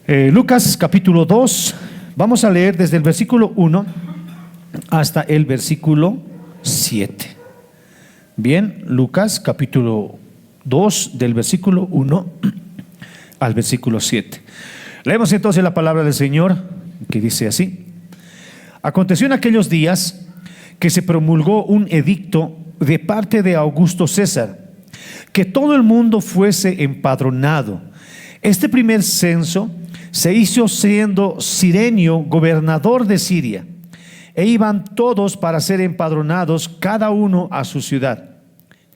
Lucas capítulo 2, vamos a leer desde el versículo 1 hasta el versículo 7. Bien, Lucas capítulo 2 del versículo 1 al versículo 7. Leemos entonces la palabra del Señor, que dice así: Aconteció en aquellos días que se promulgó un edicto de parte de Augusto César, que todo el mundo fuese empadronado. Este primer censo se hizo siendo Cirenio gobernador de Siria, e iban todos para ser empadronados, cada uno a su ciudad.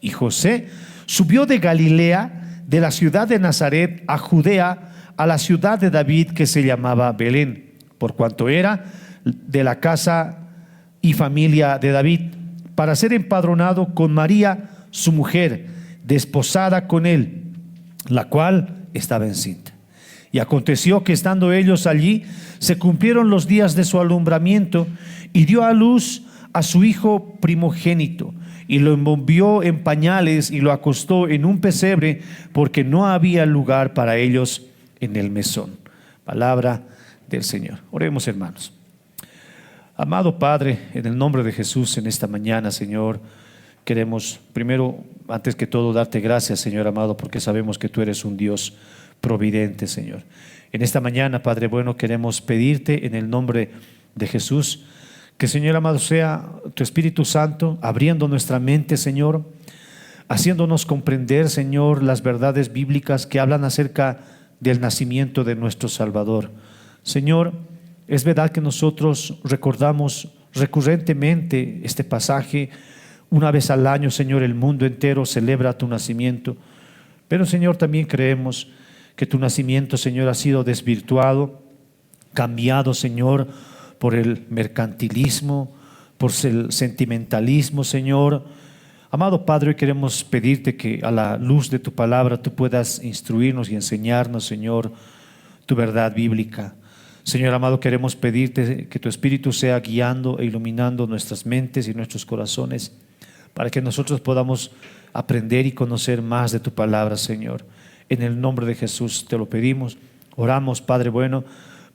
Y José subió de Galilea, de la ciudad de Nazaret, a Judea, a la ciudad de David, que se llamaba Belén, por cuanto era de la casa y familia de David, para ser empadronado con María, su mujer, desposada con él, la cual estaba encinta. Y aconteció que estando ellos allí, se cumplieron los días de su alumbramiento, y dio a luz a su hijo primogénito, y lo envolvió en pañales y lo acostó en un pesebre, porque no había lugar para ellos en el mesón. Palabra del Señor. Oremos, hermanos. Amado Padre, en el nombre de Jesús, en esta mañana, Señor, queremos primero, antes que todo, darte gracias, Señor amado, porque sabemos que tú eres un Dios providente, Señor. En esta mañana, Padre bueno, queremos pedirte en el nombre de Jesús que, Señor amado, sea tu Espíritu Santo abriendo nuestra mente, Señor, haciéndonos comprender, Señor, las verdades bíblicas que hablan acerca del nacimiento de nuestro Salvador. Señor, es verdad que nosotros recordamos recurrentemente este pasaje. Una vez al año, Señor, el mundo entero celebra tu nacimiento. Pero, Señor, también creemos que tu nacimiento, Señor, ha sido desvirtuado, cambiado, Señor, por el mercantilismo, por el sentimentalismo, Señor. Amado Padre, hoy queremos pedirte que a la luz de tu palabra tú puedas instruirnos y enseñarnos, Señor, tu verdad bíblica. Señor amado, queremos pedirte que tu Espíritu sea guiando e iluminando nuestras mentes y nuestros corazones, para que nosotros podamos aprender y conocer más de tu palabra, Señor. En el nombre de Jesús te lo pedimos. Oramos, Padre bueno,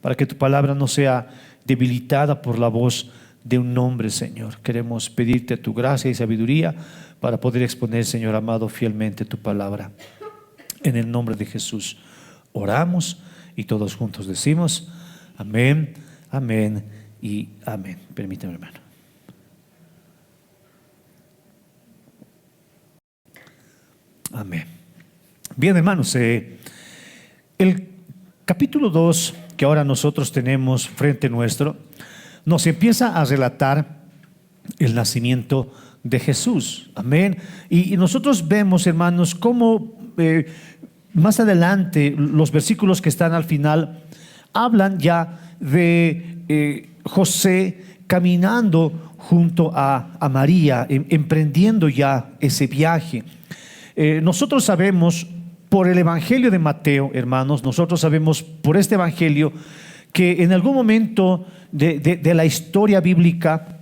para que tu palabra no sea debilitada por la voz de un hombre, Señor. Queremos pedirte tu gracia y sabiduría para poder exponer, Señor amado, fielmente tu palabra. En el nombre de Jesús oramos y todos juntos decimos amén, amén y amén. Permítame, hermano. Amén. Bien, hermanos, el capítulo 2 que ahora nosotros tenemos frente nuestro nos empieza a relatar el nacimiento de Jesús. Amén. Y nosotros vemos, hermanos, cómo más adelante los versículos que están al final hablan ya de José caminando junto a María, emprendiendo ya ese viaje. Nosotros sabemos por el Evangelio de Mateo, hermanos, nosotros sabemos por este Evangelio que en algún momento de la historia bíblica,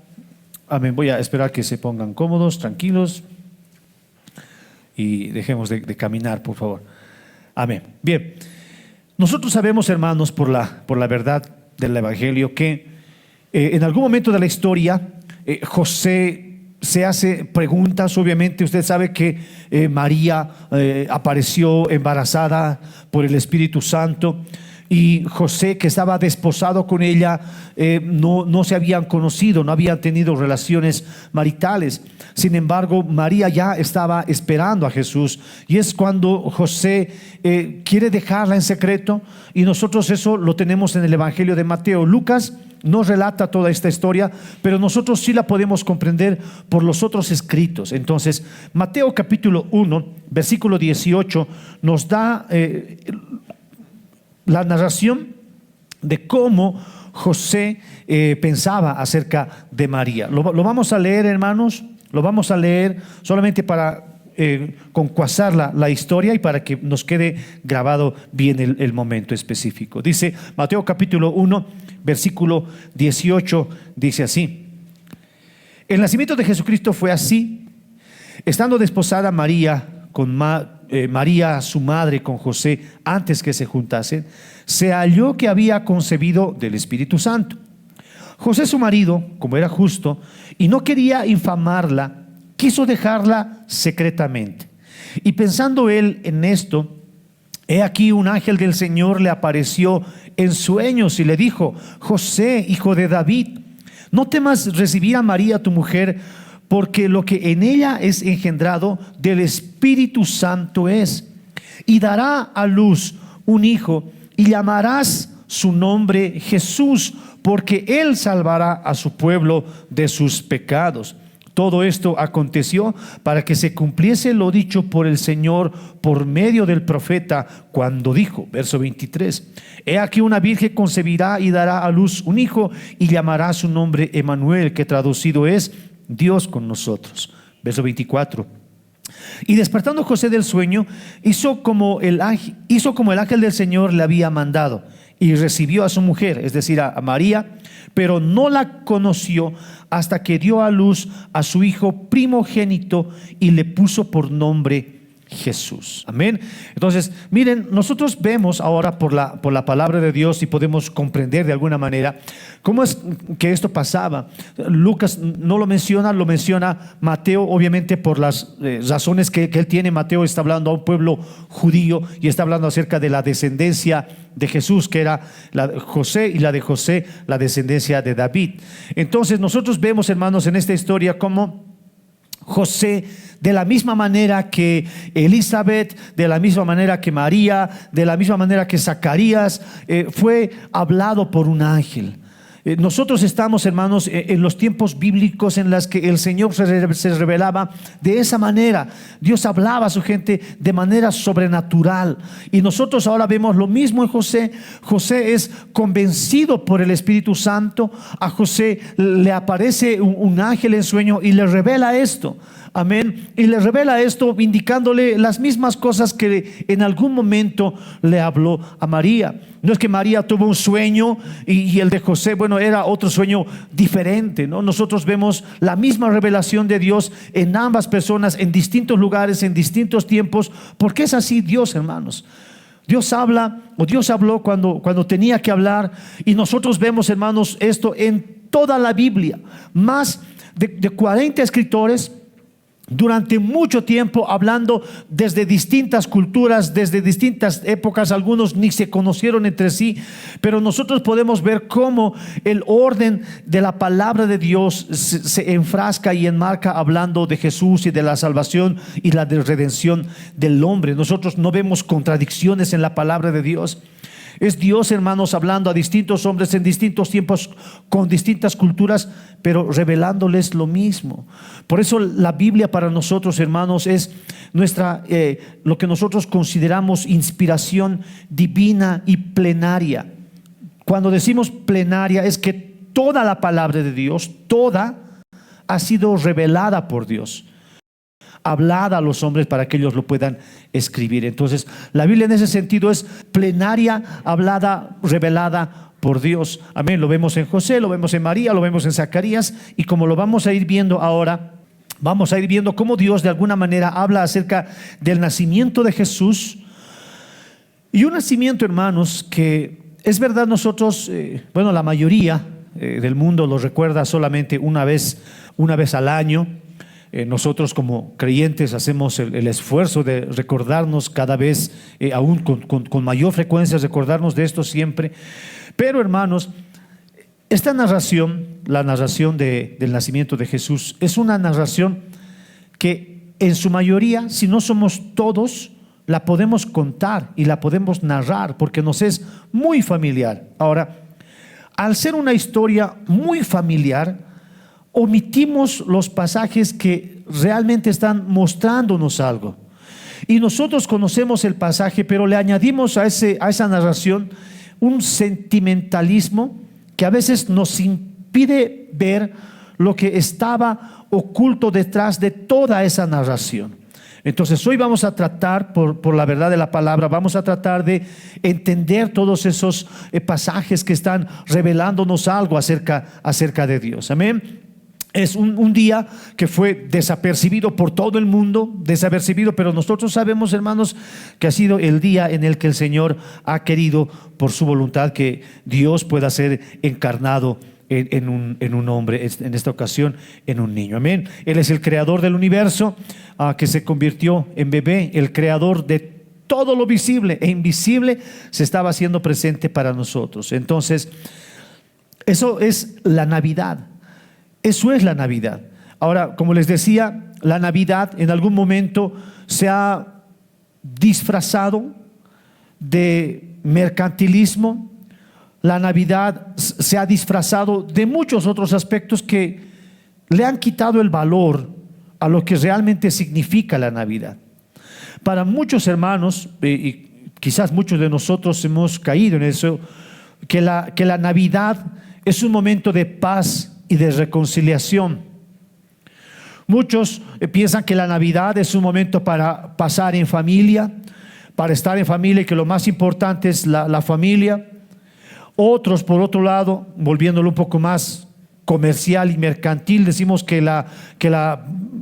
amén, voy a esperar que se pongan cómodos, tranquilos y dejemos de caminar, por favor. Amén. Bien, nosotros sabemos, hermanos, por la verdad del Evangelio que en algún momento de la historia José se hace preguntas. Obviamente usted sabe que María apareció embarazada por el Espíritu Santo, y José, que estaba desposado con ella, no se habían conocido, no habían tenido relaciones maritales. Sin embargo, María ya estaba esperando a Jesús, y es cuando José quiere dejarla en secreto, y nosotros eso lo tenemos en el Evangelio de Mateo. Lucas no relata toda esta historia, pero nosotros sí la podemos comprender por los otros escritos. Entonces, Mateo capítulo 1, versículo 18, nos da la narración de cómo José pensaba acerca de María. Lo vamos a leer, hermanos, lo vamos a leer solamente para concuasar la historia y para que nos quede grabado bien el momento específico. Dice Mateo capítulo 1, versículo 18, dice así: El nacimiento de Jesucristo fue así. Estando desposada María con María, su madre, con José, antes que se juntasen, se halló que había concebido del Espíritu Santo. José, su marido, como era justo y no quería infamarla, quiso dejarla secretamente. Y pensando él en esto, he aquí un ángel del Señor le apareció en sueños y le dijo: José, hijo de David, no temas recibir a María tu mujer, porque lo que en ella es engendrado del Espíritu Santo es, y dará a luz un hijo, y llamarás su nombre Jesús, porque él salvará a su pueblo de sus pecados. Todo esto aconteció para que se cumpliese lo dicho por el Señor por medio del profeta, cuando dijo, verso 23: He aquí una virgen concebirá y dará a luz un hijo, y llamará su nombre Emmanuel, que traducido es Dios con nosotros. Verso 24: Y despertando José del sueño, hizo como el ángel del Señor le había mandado, y recibió a su mujer, es decir, a María, pero no la conoció hasta que dio a luz a su hijo primogénito y le puso por nombre Jesús. Amén. Entonces, miren, nosotros vemos ahora por la palabra de Dios y podemos comprender de alguna manera cómo es que esto pasaba. Lucas no lo menciona Mateo, obviamente por las razones que él tiene. Mateo está hablando a un pueblo judío y está hablando acerca de la descendencia de Jesús, que era la de José, y la de José, la descendencia de David. Entonces nosotros vemos, hermanos, en esta historia cómo José, de la misma manera que Elizabeth, de la misma manera que María, de la misma manera que Zacarías, fue hablado por un ángel. Nosotros estamos, hermanos, en los tiempos bíblicos en los que el Señor se revelaba de esa manera. Dios hablaba a su gente de manera sobrenatural. Y nosotros ahora vemos lo mismo en José. José es convencido por el Espíritu Santo. A José le aparece un ángel en sueño y le revela esto. Amén. Y le revela esto indicándole las mismas cosas que en algún momento le habló a María. No es que María tuvo un sueño y el de José, bueno, era otro sueño diferente, ¿no? Nosotros vemos la misma revelación de Dios en ambas personas, en distintos lugares, en distintos tiempos, porque es así Dios, hermanos. Dios habla, o Dios habló cuando tenía que hablar, y nosotros vemos, hermanos, esto en toda la Biblia. Más de 40 escritores durante mucho tiempo hablando desde distintas culturas, desde distintas épocas. Algunos ni se conocieron entre sí, pero nosotros podemos ver cómo el orden de la palabra de Dios se enfrasca y enmarca hablando de Jesús y de la salvación y la de redención del hombre. Nosotros no vemos contradicciones en la palabra de Dios. Es Dios, hermanos, hablando a distintos hombres en distintos tiempos, con distintas culturas, pero revelándoles lo mismo. Por eso la Biblia para nosotros, hermanos, es lo que nosotros consideramos inspiración divina y plenaria. Cuando decimos plenaria, es que toda la palabra de Dios, toda, ha sido revelada por Dios, hablada a los hombres para que ellos lo puedan escribir. Entonces la Biblia en ese sentido es plenaria, hablada, revelada por Dios. Amén. Lo vemos en José, lo vemos en María, lo vemos en Zacarías, y como lo vamos a ir viendo ahora, vamos a ir viendo cómo Dios de alguna manera habla acerca del nacimiento de Jesús. Y un nacimiento, hermanos, que es verdad, nosotros, la mayoría del mundo lo recuerda solamente una vez al año. Nosotros como creyentes hacemos el esfuerzo de recordarnos cada vez, aún con mayor frecuencia, recordarnos de esto siempre. Pero, hermanos, esta narración, la narración del nacimiento de Jesús, es una narración que en su mayoría, si no somos todos, la podemos contar y la podemos narrar porque nos es muy familiar. Ahora, al ser una historia muy familiar, omitimos los pasajes que realmente están mostrándonos algo. Y nosotros conocemos el pasaje, pero le añadimos a esa narración un sentimentalismo que a veces nos impide ver lo que estaba oculto detrás de toda esa narración. Entonces hoy vamos a tratar, por la verdad de la palabra, vamos a tratar de entender todos esos pasajes que están revelándonos algo acerca de Dios. Amén. Es un día que fue desapercibido por todo el mundo, desapercibido, pero nosotros sabemos, hermanos, que ha sido el día en el que el Señor ha querido, por su voluntad, que Dios pueda ser encarnado en un hombre, en esta ocasión en un niño. Amén. Él es el creador del universo, que se convirtió en bebé, el creador de todo lo visible e invisible se estaba haciendo presente para nosotros. Entonces, eso es la Navidad. Eso es la Navidad. Ahora, como les decía, la Navidad en algún momento se ha disfrazado de mercantilismo. La Navidad se ha disfrazado de muchos otros aspectos que le han quitado el valor a lo que realmente significa la Navidad. Para muchos hermanos, y quizás muchos de nosotros hemos caído en eso, que la Navidad es un momento de paz y de reconciliación. Muchos piensan que la Navidad es un momento para pasar en familia, para estar en familia, y que lo más importante es la familia. Otros, por otro lado, volviéndolo un poco más comercial y mercantil, decimos que la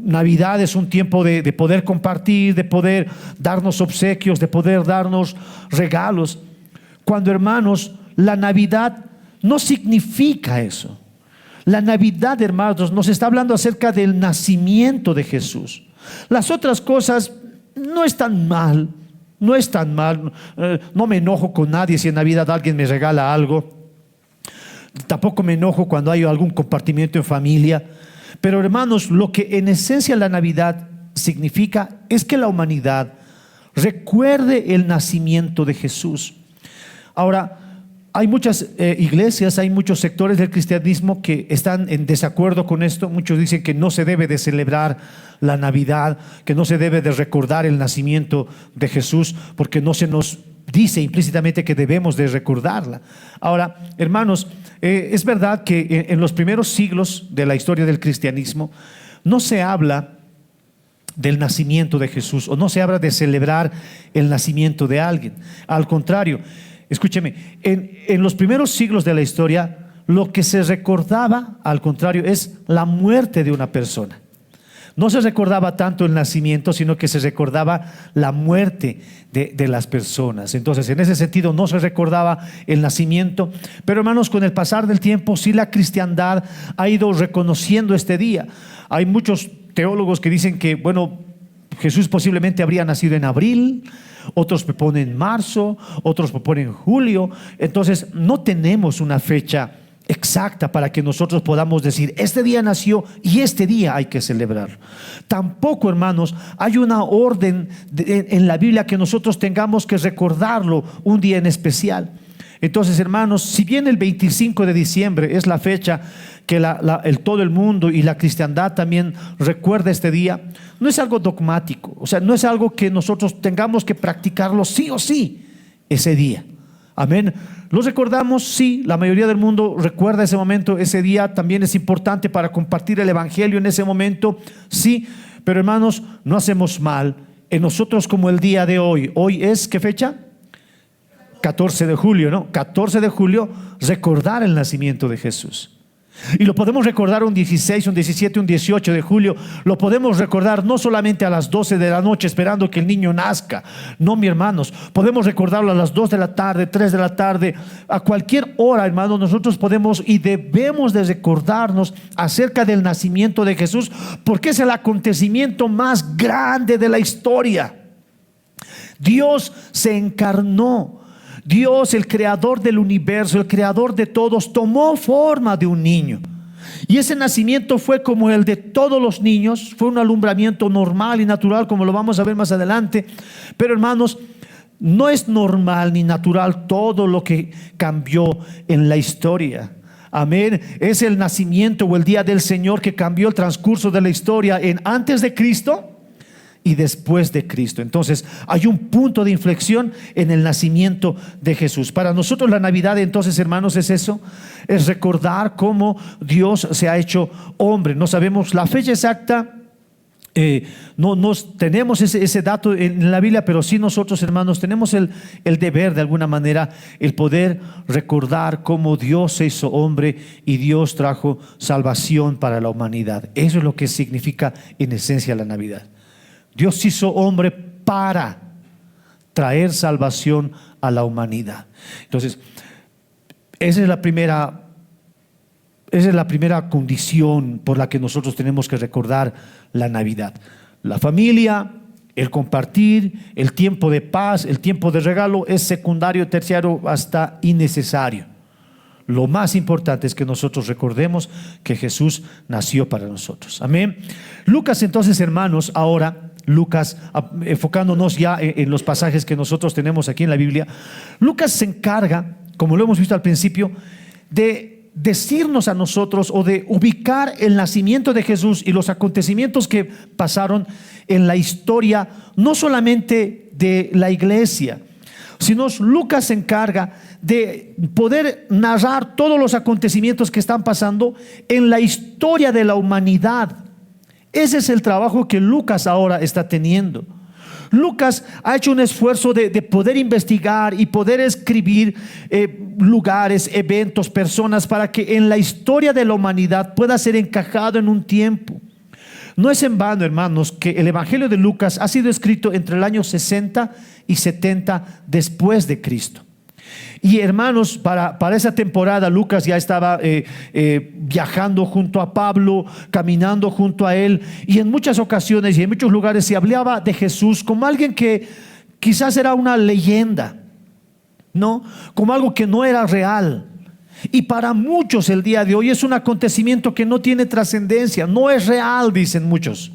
Navidad es un tiempo de poder compartir, de poder darnos obsequios, de poder darnos regalos. Cuando, hermanos, la Navidad no significa eso. La Navidad, hermanos, nos está hablando acerca del nacimiento de Jesús. Las otras cosas no están mal, no están mal. No me enojo con nadie si en Navidad alguien me regala algo. Tampoco me enojo cuando hay algún compartimiento en familia. Pero, hermanos, lo que en esencia la Navidad significa es que la recuerde el nacimiento de Jesús. Ahora, hay muchas iglesias, hay muchos sectores del cristianismo que están en desacuerdo con esto. Muchos dicen que no se debe de celebrar la Navidad, que no se debe de recordar el nacimiento de Jesús, porque no se nos dice implícitamente que debemos de recordarla. Ahora, hermanos, es verdad que en los primeros siglos de la historia del cristianismo no se habla del nacimiento de Jesús, o no se habla de celebrar el nacimiento de alguien. Al contrario, escúcheme, en los primeros siglos de la historia, lo que se recordaba, al contrario, es la muerte de una persona. No se recordaba tanto el nacimiento, sino que se recordaba la muerte de las personas. Entonces, en ese sentido, no se recordaba el nacimiento. Pero, hermanos, con el pasar del tiempo, sí, la cristiandad ha ido reconociendo este día. Hay muchos teólogos que dicen que, bueno, Jesús posiblemente habría nacido en abril, otros proponen marzo, otros proponen julio. Entonces no tenemos una fecha exacta para que nosotros podamos decir este día nació y este día hay que celebrarlo. Tampoco, hermanos, hay una orden en la Biblia que nosotros tengamos que recordarlo un día en especial. Entonces, hermanos, si bien el 25 de diciembre es la fecha que todo el mundo y la cristiandad también recuerda este día, no es algo dogmático, o sea, no es algo que nosotros tengamos que practicarlo sí o sí ese día. Amén. Lo recordamos, sí, la mayoría del mundo recuerda ese momento, ese día también es importante para compartir el evangelio en ese momento, sí, pero, hermanos, no hacemos mal en nosotros como el día de hoy. Hoy es, ¿qué fecha? 14 de julio, ¿no? 14 de julio, recordar el nacimiento de Jesús. Y lo podemos recordar un 16, un 17, un 18 de julio. Lo podemos recordar no solamente a las 12 de la noche esperando que el niño nazca. No, mis hermanos, podemos recordarlo a las 2 de la tarde, 3 de la tarde, a cualquier hora, hermanos. Nosotros podemos y debemos de recordarnos acerca del nacimiento de Jesús, porque es el acontecimiento más grande de la historia. Dios se encarnó. Dios, el creador del universo, el creador de todos, tomó forma de un niño. Y ese nacimiento fue como el de todos los niños, fue un alumbramiento normal y natural, como lo vamos a ver más adelante. Pero, hermanos, no es normal ni natural todo lo que cambió en la historia. Amén. Es el nacimiento o el día del Señor que cambió el transcurso de la historia en antes de Cristo y después de Cristo. Entonces hay un punto de inflexión en el nacimiento de Jesús. Para nosotros la Navidad, entonces, hermanos, es eso, es recordar cómo Dios se ha hecho hombre. No sabemos la fecha exacta No tenemos ese dato en la Biblia, pero sí nosotros, hermanos, tenemos el deber, de alguna manera, el poder recordar cómo Dios se hizo hombre y Dios trajo salvación para la humanidad. Eso es lo que significa en esencia la Navidad. Dios se hizo hombre para traer salvación a la humanidad. Entonces, esa es la primera condición por la que nosotros tenemos que recordar la Navidad. La familia, el compartir, el tiempo de paz, el tiempo de regalo es secundario, terciario, hasta innecesario. Lo más importante es que nosotros recordemos que Jesús nació para nosotros. Amén. Lucas, entonces, hermanos, ahora Lucas, enfocándonos ya en los pasajes que nosotros tenemos aquí en la Biblia, Lucas se encarga, como lo hemos visto al principio, de decirnos a nosotros o de ubicar el nacimiento de Jesús y los acontecimientos que pasaron en la historia, no solamente de la iglesia, sino Lucas se encarga de poder narrar todos los acontecimientos que están pasando en la historia de la humanidad. Ese es el trabajo que Lucas ahora está teniendo. Lucas ha hecho un esfuerzo de poder investigar y poder escribir lugares, eventos, personas, para que en la historia de la humanidad pueda ser encajado en un tiempo. No es en vano, hermanos, que el Evangelio de Lucas ha sido escrito entre el año 60 y 70 después de Cristo. Y hermanos, para esa temporada Lucas ya estaba viajando junto a Pablo, caminando junto a él, y en muchas ocasiones y en muchos lugares se hablaba de Jesús como alguien que quizás era una leyenda, ¿no? Como algo que no era real. Y para muchos el día de hoy es un acontecimiento que no tiene trascendencia, no es real, dicen muchos.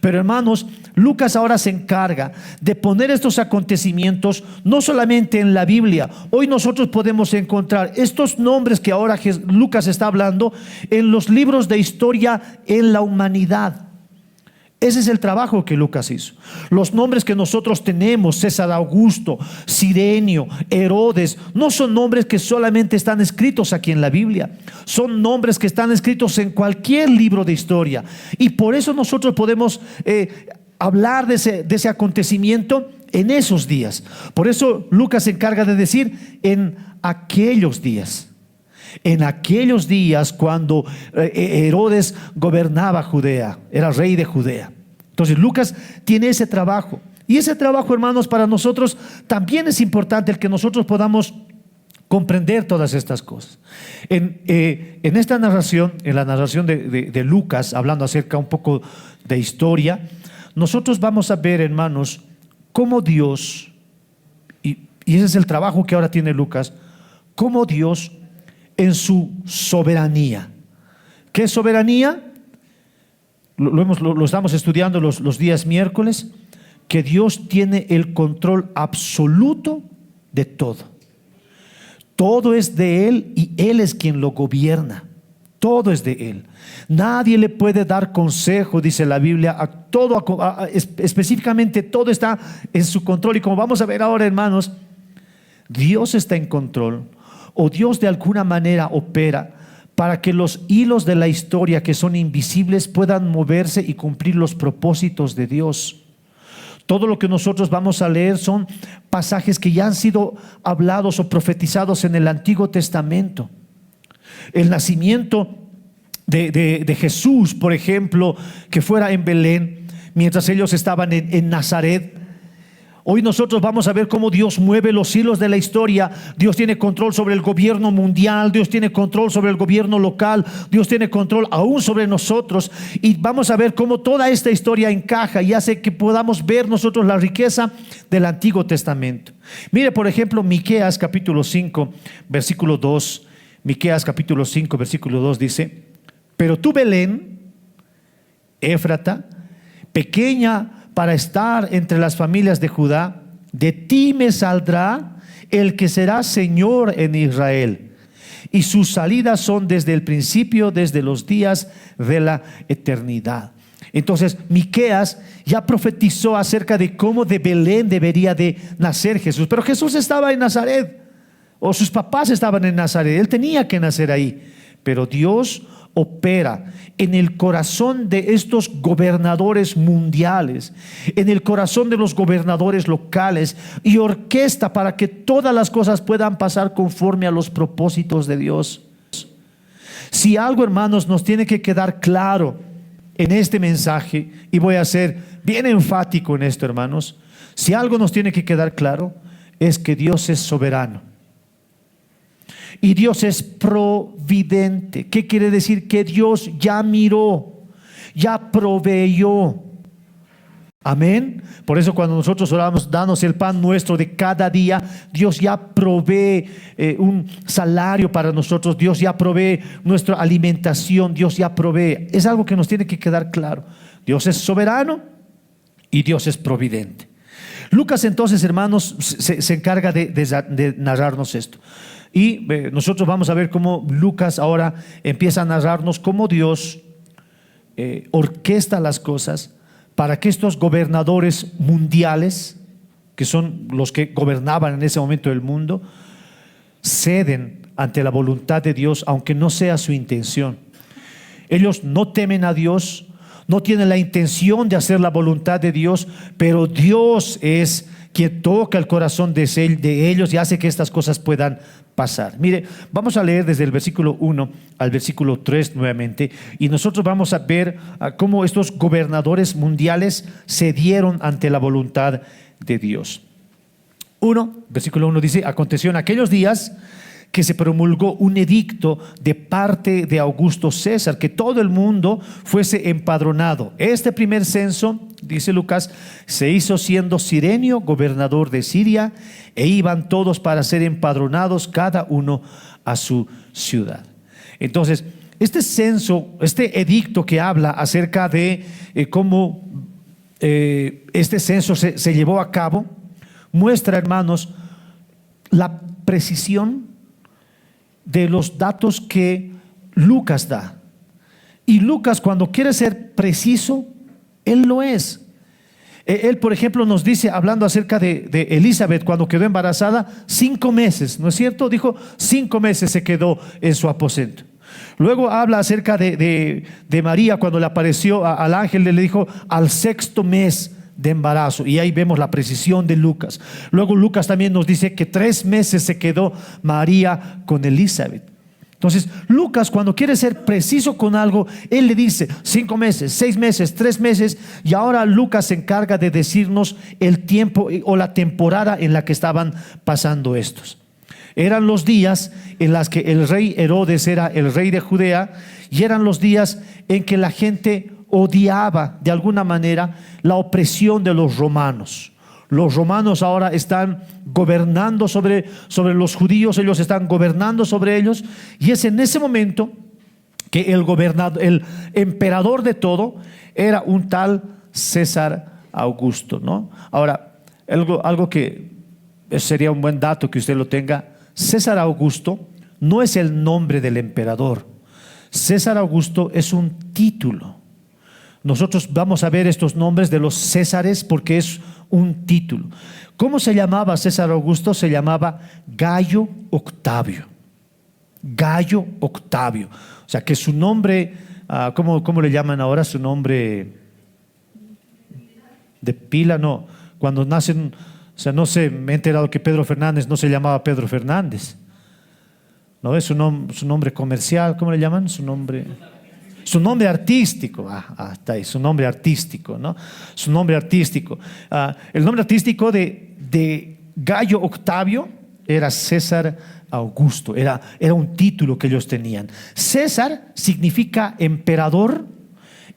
Pero hermanos, Lucas ahora se encarga de poner estos acontecimientos no solamente en la Biblia. Hoy nosotros podemos encontrar estos nombres que ahora Lucas está hablando en los libros de historia en la humanidad. Ese es el trabajo que Lucas hizo. Los nombres que nosotros tenemos, César Augusto, Cirenio, Herodes, no son nombres que solamente están escritos aquí en la Biblia. Son nombres que están escritos en cualquier libro de historia. Y por eso nosotros podemos hablar de ese acontecimiento en esos días. Por eso Lucas se encarga de decir en aquellos días. En aquellos días cuando Herodes gobernaba Judea, era rey de Judea. Entonces Lucas tiene ese trabajo. Y ese trabajo, hermanos, para nosotros también es importante el que nosotros podamos comprender todas estas cosas. En esta narración, en la narración de Lucas, hablando acerca un poco de historia, nosotros vamos a ver, hermanos, cómo Dios, y ese es el trabajo que ahora tiene Lucas, cómo Dios en su soberanía. ¿Qué es soberanía? Lo estamos estudiando los días miércoles, que Dios tiene el control absoluto de todo. Todo es de Él y Él es quien lo gobierna. Todo es de Él. Nadie le puede dar consejo, dice la Biblia, específicamente todo está en su control. Y como vamos a ver ahora, hermanos, Dios está en control. O Dios de alguna manera opera para que los hilos de la historia que son invisibles puedan moverse y cumplir los propósitos de Dios. Todo lo que nosotros vamos a leer son pasajes que ya han sido hablados o profetizados en el Antiguo Testamento. El nacimiento de Jesús, por ejemplo, que fuera en Belén, mientras ellos estaban en Nazaret. Hoy nosotros vamos a ver cómo Dios mueve los hilos de la historia. Dios tiene control sobre el gobierno mundial, Dios tiene control sobre el gobierno local, Dios tiene control aún sobre nosotros. Y vamos a ver cómo toda esta historia encaja y hace que podamos ver nosotros la riqueza del Antiguo Testamento. Mire, por ejemplo, Miqueas capítulo 5, versículo 2. Miqueas capítulo 5, versículo 2 dice: pero tú, Belén, Éfrata, pequeña para estar entre las familias de Judá, de ti me saldrá el que será Señor en Israel, y sus salidas son desde el principio, desde los días de la eternidad. Entonces Miqueas ya profetizó acerca de cómo de Belén debería de nacer Jesús. Pero Jesús estaba en Nazaret, o sus papás estaban en Nazaret, él tenía que nacer ahí. Pero Dios opera en el corazón de estos gobernadores mundiales, en el corazón de los gobernadores locales, y orquesta para que todas las cosas puedan pasar conforme a los propósitos de Dios. Si algo, hermanos, nos tiene que quedar claro en este mensaje, y voy a ser bien enfático en esto, hermanos, si algo nos tiene que quedar claro, es que Dios es soberano. Y Dios es providente. ¿Qué quiere decir? Que Dios ya miró, ya proveyó. Amén. Por eso cuando nosotros oramos, danos el pan nuestro de cada día, Dios ya provee un salario para nosotros. Dios ya provee nuestra alimentación. Dios ya provee. Es algo que nos tiene que quedar claro. Dios es soberano y Dios es providente. Lucas entonces, hermanos, se encarga de narrarnos esto. Y nosotros vamos a ver cómo Lucas ahora empieza a narrarnos cómo Dios orquesta las cosas para que estos gobernadores mundiales, que son los que gobernaban en ese momento el mundo, ceden ante la voluntad de Dios, aunque no sea su intención. Ellos no temen a Dios, no tienen la intención de hacer la voluntad de Dios, pero Dios es quien toca el corazón de ellos y hace que estas cosas puedan pasar. Mire, vamos a leer desde el versículo 1 al versículo 3 nuevamente, y nosotros vamos a ver cómo estos gobernadores mundiales cedieron ante la voluntad de Dios. Versículo 1 dice: aconteció en aquellos días que se promulgó un edicto de parte de Augusto César, que todo el mundo fuese empadronado. Este primer censo, dice Lucas, se hizo siendo Cirenio gobernador de Siria, e iban todos para ser empadronados, cada uno a su ciudad. Entonces, este censo, este edicto que habla acerca de cómo este censo se llevó a cabo, muestra, hermanos, la precisión de los datos que Lucas da. Y Lucas, cuando quiere ser preciso, él lo es. Él, por ejemplo, nos dice, hablando acerca de Elizabeth, cuando quedó embarazada, 5 meses, ¿no es cierto? Dijo, 5 meses se quedó en su aposento. Luego habla acerca de María, cuando le apareció al ángel, le dijo, al 6º mes de embarazo, y ahí vemos la precisión de Lucas. Luego Lucas también nos dice que 3 meses se quedó María con Elizabeth. Entonces Lucas, cuando quiere ser preciso con algo, él le dice 5 meses, 6 meses, 3 meses, y ahora Lucas se encarga de decirnos el tiempo o la temporada en la que estaban pasando estos. Eran los días en los que el rey Herodes era el rey de Judea, y eran los días en que la gente odiaba de alguna manera la opresión de los romanos. Los romanos ahora están gobernando sobre los judíos, ellos están gobernando sobre ellos, y es en ese momento que el emperador de todo era un tal César Augusto, ¿no? Ahora, algo que sería un buen dato que usted lo tenga: César Augusto no es el nombre del emperador. César Augusto es un título. Nosotros vamos a ver estos nombres de los Césares porque es un título. ¿Cómo se llamaba César Augusto? Se llamaba Gayo Octavio. Gayo Octavio. O sea que su nombre, ¿cómo le llaman ahora? Su nombre de pila, no. Cuando nacen, o sea, no sé, me he enterado que Pedro Fernández no se llamaba Pedro Fernández. ¿No es su nombre comercial? ¿Cómo le llaman? Su nombre artístico, está ahí, su nombre artístico, ¿no? Su nombre artístico. El nombre artístico de Gayo Octavio era César Augusto, era un título que ellos tenían. César significa emperador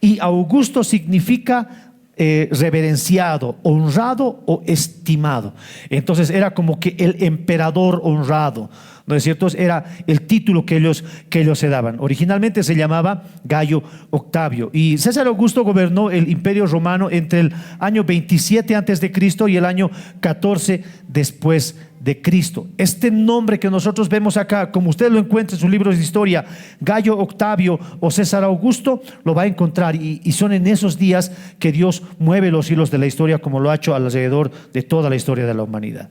y Augusto significa reverenciado, honrado o estimado. Entonces era como que el emperador honrado, ¿no es cierto? Era el título que ellos se daban. Originalmente se llamaba Gayo Octavio, y César Augusto gobernó el Imperio Romano entre el año 27 antes de Cristo y el año 14 después de Cristo. Este nombre que nosotros vemos acá, como usted lo encuentra en sus libros de historia, Gayo Octavio o César Augusto, lo va a encontrar, y son en esos días que Dios mueve los hilos de la historia, como lo ha hecho alrededor de toda la historia de la humanidad.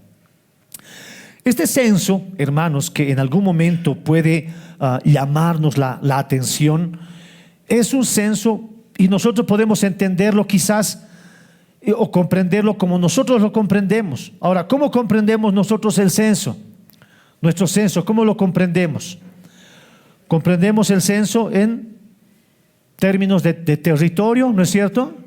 Este censo, hermanos, que en algún momento puede llamarnos la atención, es un censo y nosotros podemos entenderlo quizás o comprenderlo como nosotros lo comprendemos. Ahora, ¿cómo comprendemos nosotros el censo? Nuestro censo, ¿cómo lo comprendemos? Comprendemos el censo en términos de territorio, ¿no es cierto?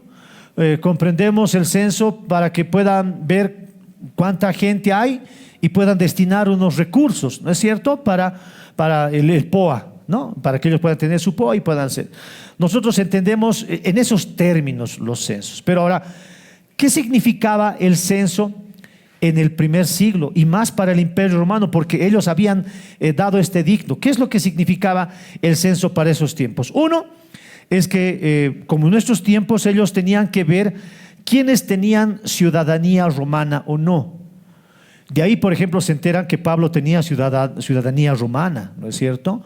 Comprendemos el censo para que puedan ver cuánta gente hay y puedan destinar unos recursos, ¿no es cierto? Para el POA, ¿no? Para que ellos puedan tener su POA y puedan ser. Nosotros entendemos en esos términos los censos. Pero ahora, ¿qué significaba el censo en el primer siglo y más para el Imperio Romano? Porque ellos habían dado este edicto. ¿Qué es lo que significaba el censo para esos tiempos? Uno es que, como en nuestros tiempos, ellos tenían que ver quiénes tenían ciudadanía romana o no. De ahí, por ejemplo, se enteran que Pablo tenía ciudadanía romana, ¿no es cierto?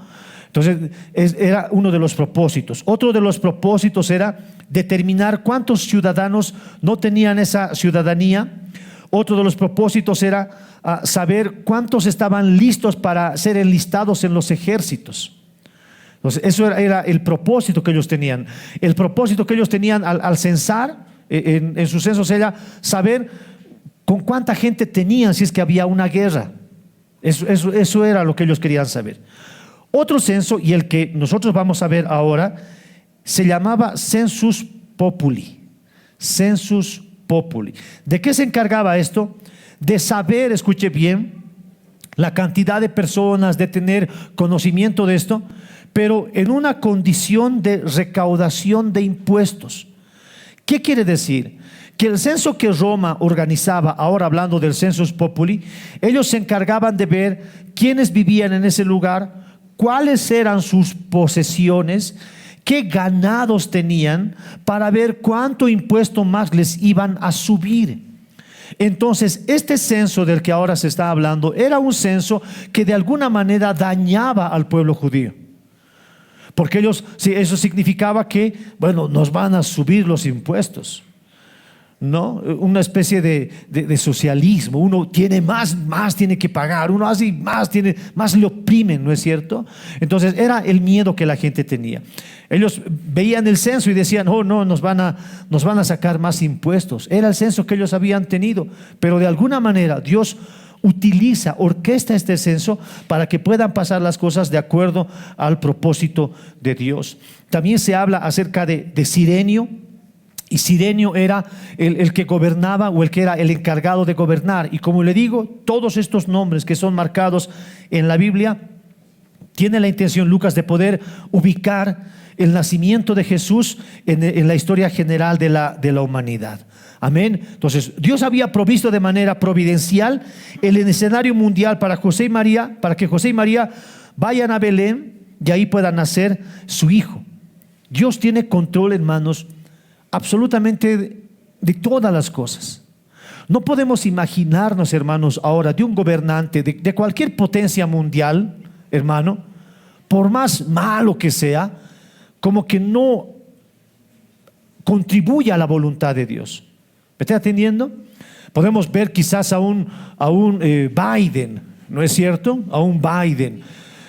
Entonces, era uno de los propósitos. Otro de los propósitos era determinar cuántos ciudadanos no tenían esa ciudadanía. Otro de los propósitos era saber cuántos estaban listos para ser enlistados en los ejércitos. Entonces, eso era el propósito que ellos tenían. El propósito que ellos tenían al censar, en sus censos, era saber con cuánta gente tenían si es que había una guerra. Eso era lo que ellos querían saber. Otro censo, y el que nosotros vamos a ver ahora, se llamaba Census Populi. Census Populi. ¿De qué se encargaba esto? De saber, escuche bien, la cantidad de personas, de tener conocimiento de esto, pero en una condición de recaudación de impuestos. ¿Qué quiere decir? Que el censo que Roma organizaba, ahora hablando del Census Populi, ellos se encargaban de ver quiénes vivían en ese lugar, cuáles eran sus posesiones, qué ganados tenían, para ver cuánto impuesto más les iban a subir. Entonces, este censo del que ahora se está hablando era un censo que de alguna manera dañaba al pueblo judío. Porque eso significaba que, bueno, nos van a subir los impuestos, ¿no? Una especie de socialismo. Uno tiene más tiene que pagar. Uno hace más le oprimen, ¿no es cierto? Entonces era el miedo que la gente tenía. Ellos veían el censo y decían, oh no, nos van a sacar más impuestos. Era el censo que ellos habían tenido, pero de alguna manera Dios orquesta este censo para que puedan pasar las cosas de acuerdo al propósito de Dios. También se habla acerca de Cirenio. Y Cirenio era el que gobernaba, o el que era el encargado de gobernar. Y como le digo, todos estos nombres que son marcados en la Biblia tienen la intención, Lucas, de poder ubicar el nacimiento de Jesús en la historia general de la humanidad. Amén. Entonces, Dios había provisto de manera providencial el escenario mundial para José y María, para que José y María vayan a Belén y ahí pueda nacer su hijo. Dios tiene control, hermanos, absolutamente de todas las cosas. No podemos imaginarnos, hermanos, ahora de un gobernante de cualquier potencia mundial, hermano, por más malo que sea, como que no contribuye a la voluntad de Dios. ¿Me está atendiendo? Podemos ver quizás a un Biden, ¿no es cierto? A un Biden.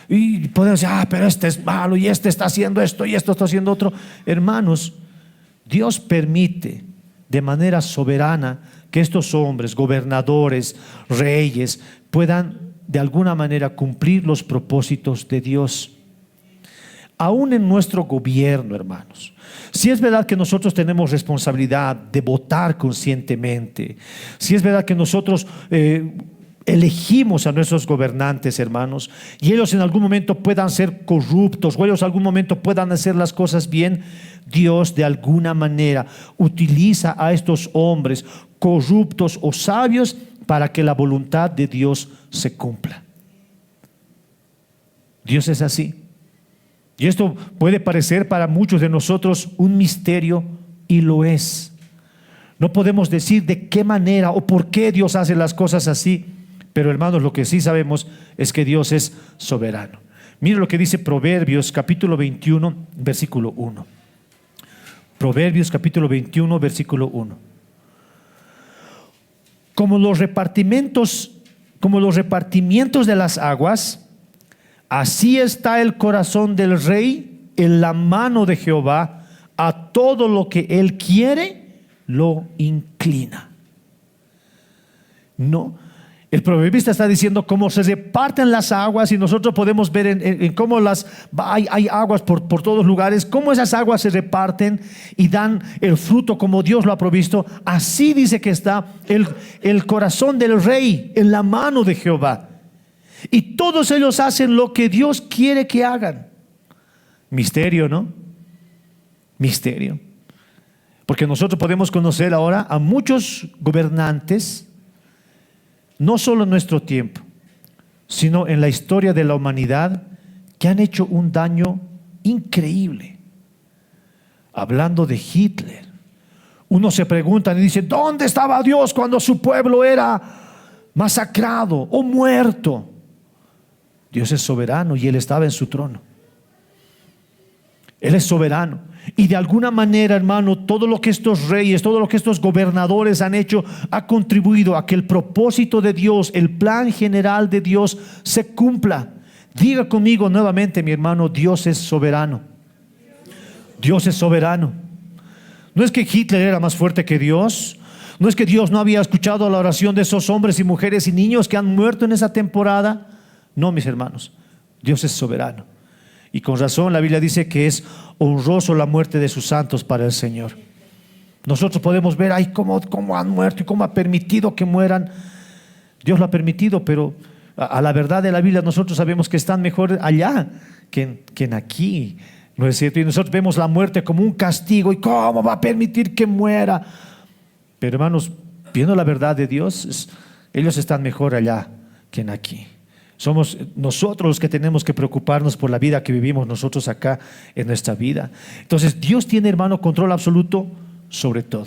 Y podemos decir, pero este es malo y este está haciendo esto y esto está haciendo otro. Hermanos, Dios permite de manera soberana que estos hombres, gobernadores, reyes, puedan de alguna manera cumplir los propósitos de Dios. Aún en nuestro gobierno, hermanos, si es verdad que nosotros tenemos responsabilidad de votar conscientemente, si es verdad que nosotros elegimos a nuestros gobernantes, hermanos, y ellos en algún momento puedan ser corruptos, o ellos en algún momento puedan hacer las cosas bien, Dios de alguna manera utiliza a estos hombres corruptos o sabios para que la voluntad de Dios se cumpla. Dios es así. Y esto puede parecer para muchos de nosotros un misterio, y lo es. No podemos decir de qué manera o por qué Dios hace las cosas así, pero hermanos, lo que sí sabemos es que Dios es soberano. Mire lo que dice Proverbios capítulo 21, versículo 1. Proverbios capítulo 21, versículo 1. Como los repartimentos como los repartimientos de las aguas, así está el corazón del rey en la mano de Jehová, a todo lo que él quiere lo inclina. No, el proverbista está diciendo cómo se reparten las aguas, y nosotros podemos ver en cómo hay aguas por todos lugares, cómo esas aguas se reparten y dan el fruto como Dios lo ha provisto. Así dice que está el corazón del rey en la mano de Jehová, y todos ellos hacen lo que Dios quiere que hagan. Misterio, ¿no? Misterio. Porque nosotros podemos conocer ahora a muchos gobernantes, no solo en nuestro tiempo, sino en la historia de la humanidad, que han hecho un daño increíble. Hablando de Hitler, uno se pregunta y dice: ¿dónde estaba Dios cuando su pueblo era masacrado o muerto? Dios es soberano y Él estaba en su trono. Él es soberano. Y de alguna manera, hermano, todo lo que estos reyes, todo lo que estos gobernadores han hecho, ha contribuido a que el propósito de Dios, el plan general de Dios, se cumpla. Diga conmigo nuevamente, mi hermano: Dios es soberano. Dios es soberano. No es que Hitler era más fuerte que Dios. No es que Dios no había escuchado la oración de esos hombres y mujeres y niños que han muerto en esa temporada. No, mis hermanos, Dios es soberano. Y con razón la Biblia dice que es honroso la muerte de sus santos para el Señor. Nosotros podemos ver, ay, cómo han muerto y cómo ha permitido que mueran. Dios lo ha permitido, pero a la verdad de la Biblia nosotros sabemos que están mejor allá que en aquí, ¿no es cierto? Y nosotros vemos la muerte como un castigo. ¿Y cómo va a permitir que muera? Pero hermanos, viendo la verdad de Dios, ellos están mejor allá que en aquí. Somos nosotros los que tenemos que preocuparnos por la vida que vivimos nosotros acá en nuestra vida. Entonces Dios tiene, hermano, control absoluto sobre todo.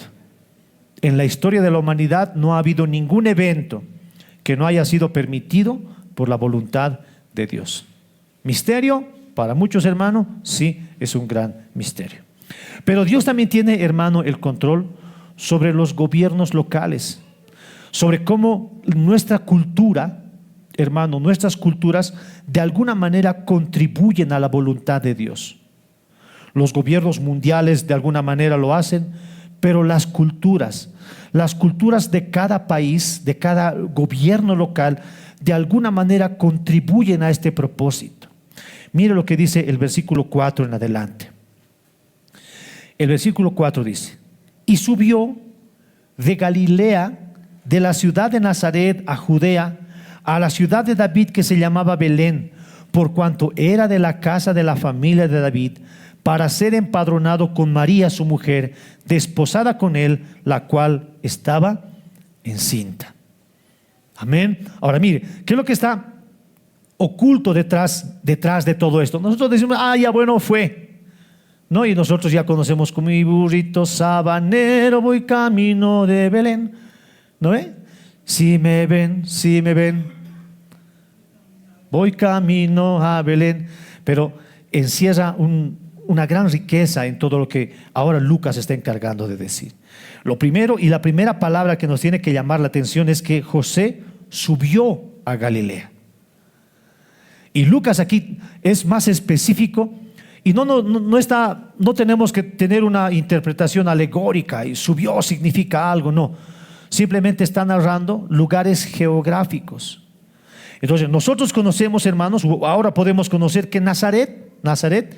En la historia de la humanidad no ha habido ningún evento que no haya sido permitido por la voluntad de Dios. Misterio para muchos, hermano, sí, es un gran misterio. Pero Dios también tiene, hermano, el control sobre los gobiernos locales, sobre cómo nuestra cultura, hermano, nuestras culturas de alguna manera contribuyen a la voluntad de Dios. Los gobiernos mundiales de alguna manera lo hacen, pero las culturas de cada país, de cada gobierno local, de alguna manera contribuyen a este propósito. Mire lo que dice el versículo 4 en adelante. El versículo 4 dice: y subió de Galilea, de la ciudad de Nazaret a Judea, a la ciudad de David que se llamaba Belén, por cuanto era de la casa de la familia de David, para ser empadronado con María su mujer, desposada con él, la cual estaba encinta. Amén. Ahora mire, ¿qué es lo que está oculto detrás de todo esto? Nosotros decimos: ya bueno, fue, ¿no? Y nosotros ya conocemos: como mi burrito sabanero voy camino de Belén, ¿no? Si me ven, voy camino a Belén. Pero encierra una gran riqueza en todo lo que ahora Lucas está encargando de decir. Lo primero y la primera palabra que nos tiene que llamar la atención es que José subió a Galilea. Y Lucas aquí es más específico, y no tenemos que tener una interpretación alegórica y subió significa algo, no. Simplemente está narrando lugares geográficos. Entonces nosotros conocemos, hermanos, ahora podemos conocer que Nazaret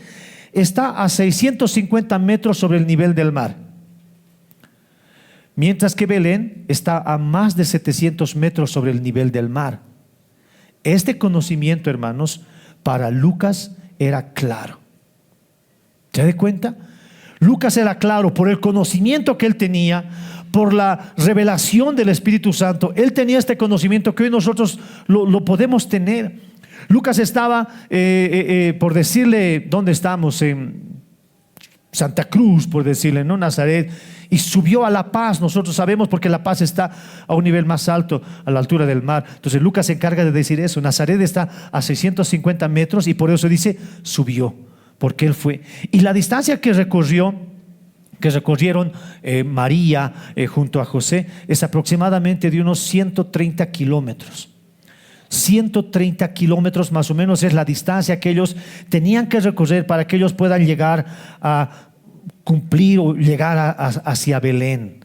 está a 650 metros sobre el nivel del mar, mientras que Belén está a más de 700 metros sobre el nivel del mar. Este conocimiento, hermanos, para Lucas era claro. ¿Se da cuenta? Lucas era claro por el conocimiento que él tenía, por la revelación del Espíritu Santo. Él tenía este conocimiento que hoy nosotros lo podemos tener. Lucas estaba, por decirle, ¿dónde estamos? En Santa Cruz, por decirle, ¿no? Nazaret. Y subió a La Paz. Nosotros sabemos porque La Paz está a un nivel más alto, a la altura del mar. Entonces Lucas se encarga de decir eso. Nazaret está a 650 metros y por eso dice subió, porque él fue. Y la distancia que recorrieron María junto a José es aproximadamente de unos 130 kilómetros. 130 kilómetros más o menos es la distancia que ellos tenían que recorrer para que ellos puedan llegar a cumplir o llegar hacia Belén.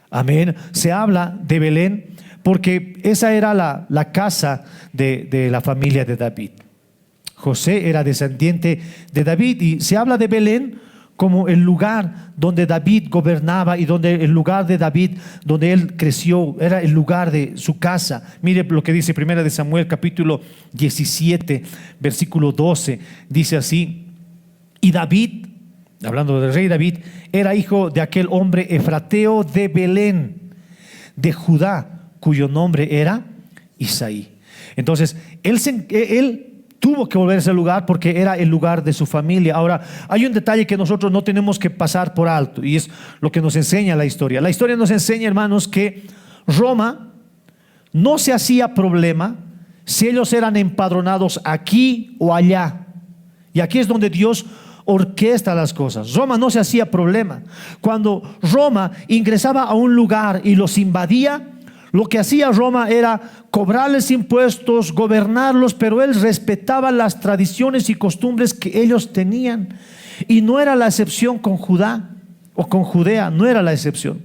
Amén. Se habla de Belén porque esa era la casa de la familia de David. José era descendiente de David y se habla de Belén como el lugar donde David gobernaba y donde el lugar de David, donde él creció, era el lugar de su casa. Mire lo que dice 1 de Samuel capítulo 17, versículo 12. Dice así: y David, hablando del rey David, era hijo de aquel hombre efrateo de Belén, de Judá, cuyo nombre era Isaí. Entonces, él tuvo que volver a ese lugar porque era el lugar de su familia. Ahora, hay un detalle que nosotros no tenemos que pasar por alto y es lo que nos enseña la historia. La historia nos enseña, hermanos, que Roma no se hacía problema si ellos eran empadronados aquí o allá. Y aquí es donde Dios orquesta las cosas. Roma no se hacía problema. Cuando Roma ingresaba a un lugar y los invadía, lo que hacía Roma era cobrarles impuestos, gobernarlos, pero él respetaba las tradiciones y costumbres que ellos tenían. Y no era la excepción con Judá o con Judea, no era la excepción.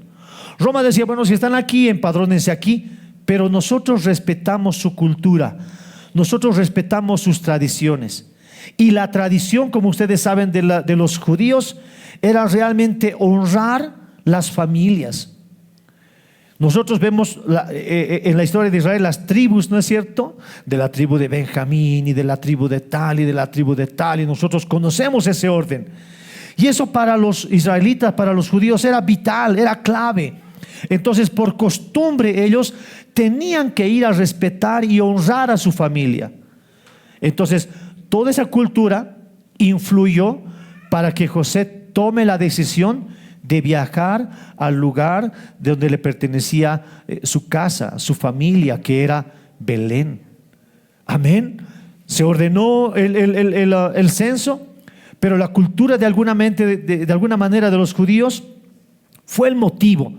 Roma decía, bueno, si están aquí, empadrónense aquí, pero nosotros respetamos su cultura, nosotros respetamos sus tradiciones. Y la tradición, como ustedes saben, de los judíos era realmente honrar las familias. Nosotros vemos en la historia de Israel las tribus, ¿no es cierto? De la tribu de Benjamín y de la tribu de tal y de la tribu de tal, y nosotros conocemos ese orden. Y eso para los israelitas, para los judíos era vital, era clave. Entonces, por costumbre, ellos tenían que ir a respetar y honrar a su familia. Entonces, toda esa cultura influyó para que José tome la decisión de viajar al lugar de donde le pertenecía su casa, su familia, que era Belén. Amén. Se ordenó el censo, pero la cultura de alguna manera de los judíos fue el motivo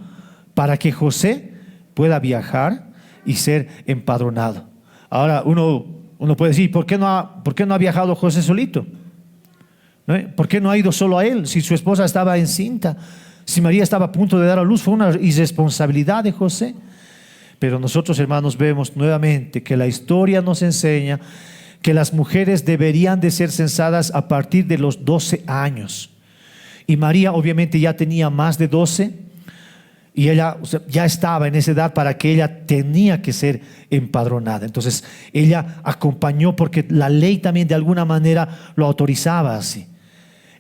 para que José pueda viajar y ser empadronado. Ahora uno puede decir, ¿por qué no ha viajado José solito? ¿No? ¿Por qué no ha ido solo a él? Si su esposa estaba encinta, si María estaba a punto de dar a luz, fue una irresponsabilidad de José. Pero nosotros, hermanos, vemos nuevamente que la historia nos enseña que las mujeres deberían de ser censadas a partir de los 12 años. Y María obviamente ya tenía más de 12 y ella ya estaba en esa edad para que ella tenía que ser empadronada. Entonces ella acompañó porque la ley también de alguna manera lo autorizaba así.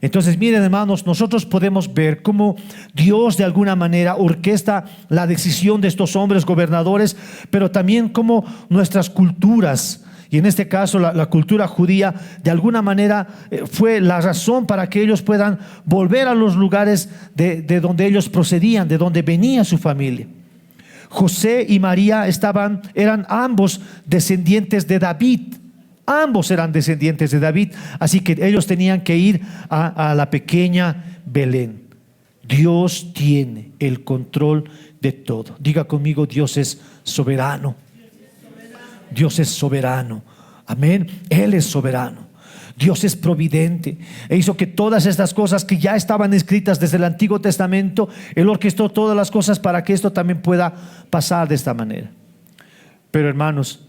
Entonces miren, hermanos, nosotros podemos ver cómo Dios de alguna manera orquesta la decisión de estos hombres gobernadores, pero también cómo nuestras culturas, y en este caso la cultura judía, de alguna manera fue la razón para que ellos puedan volver a los lugares de donde ellos procedían, de donde venía su familia. José y María eran ambos descendientes de David. Ambos eran descendientes de David, así que ellos tenían que ir a la pequeña Belén. Dios tiene el control de todo. Diga conmigo, Dios es soberano. Dios es soberano. Amén. Él es soberano. Dios es providente e hizo que todas estas cosas que ya estaban escritas desde el Antiguo Testamento, Él orquestó todas las cosas para que esto también pueda pasar de esta manera. Pero hermanos,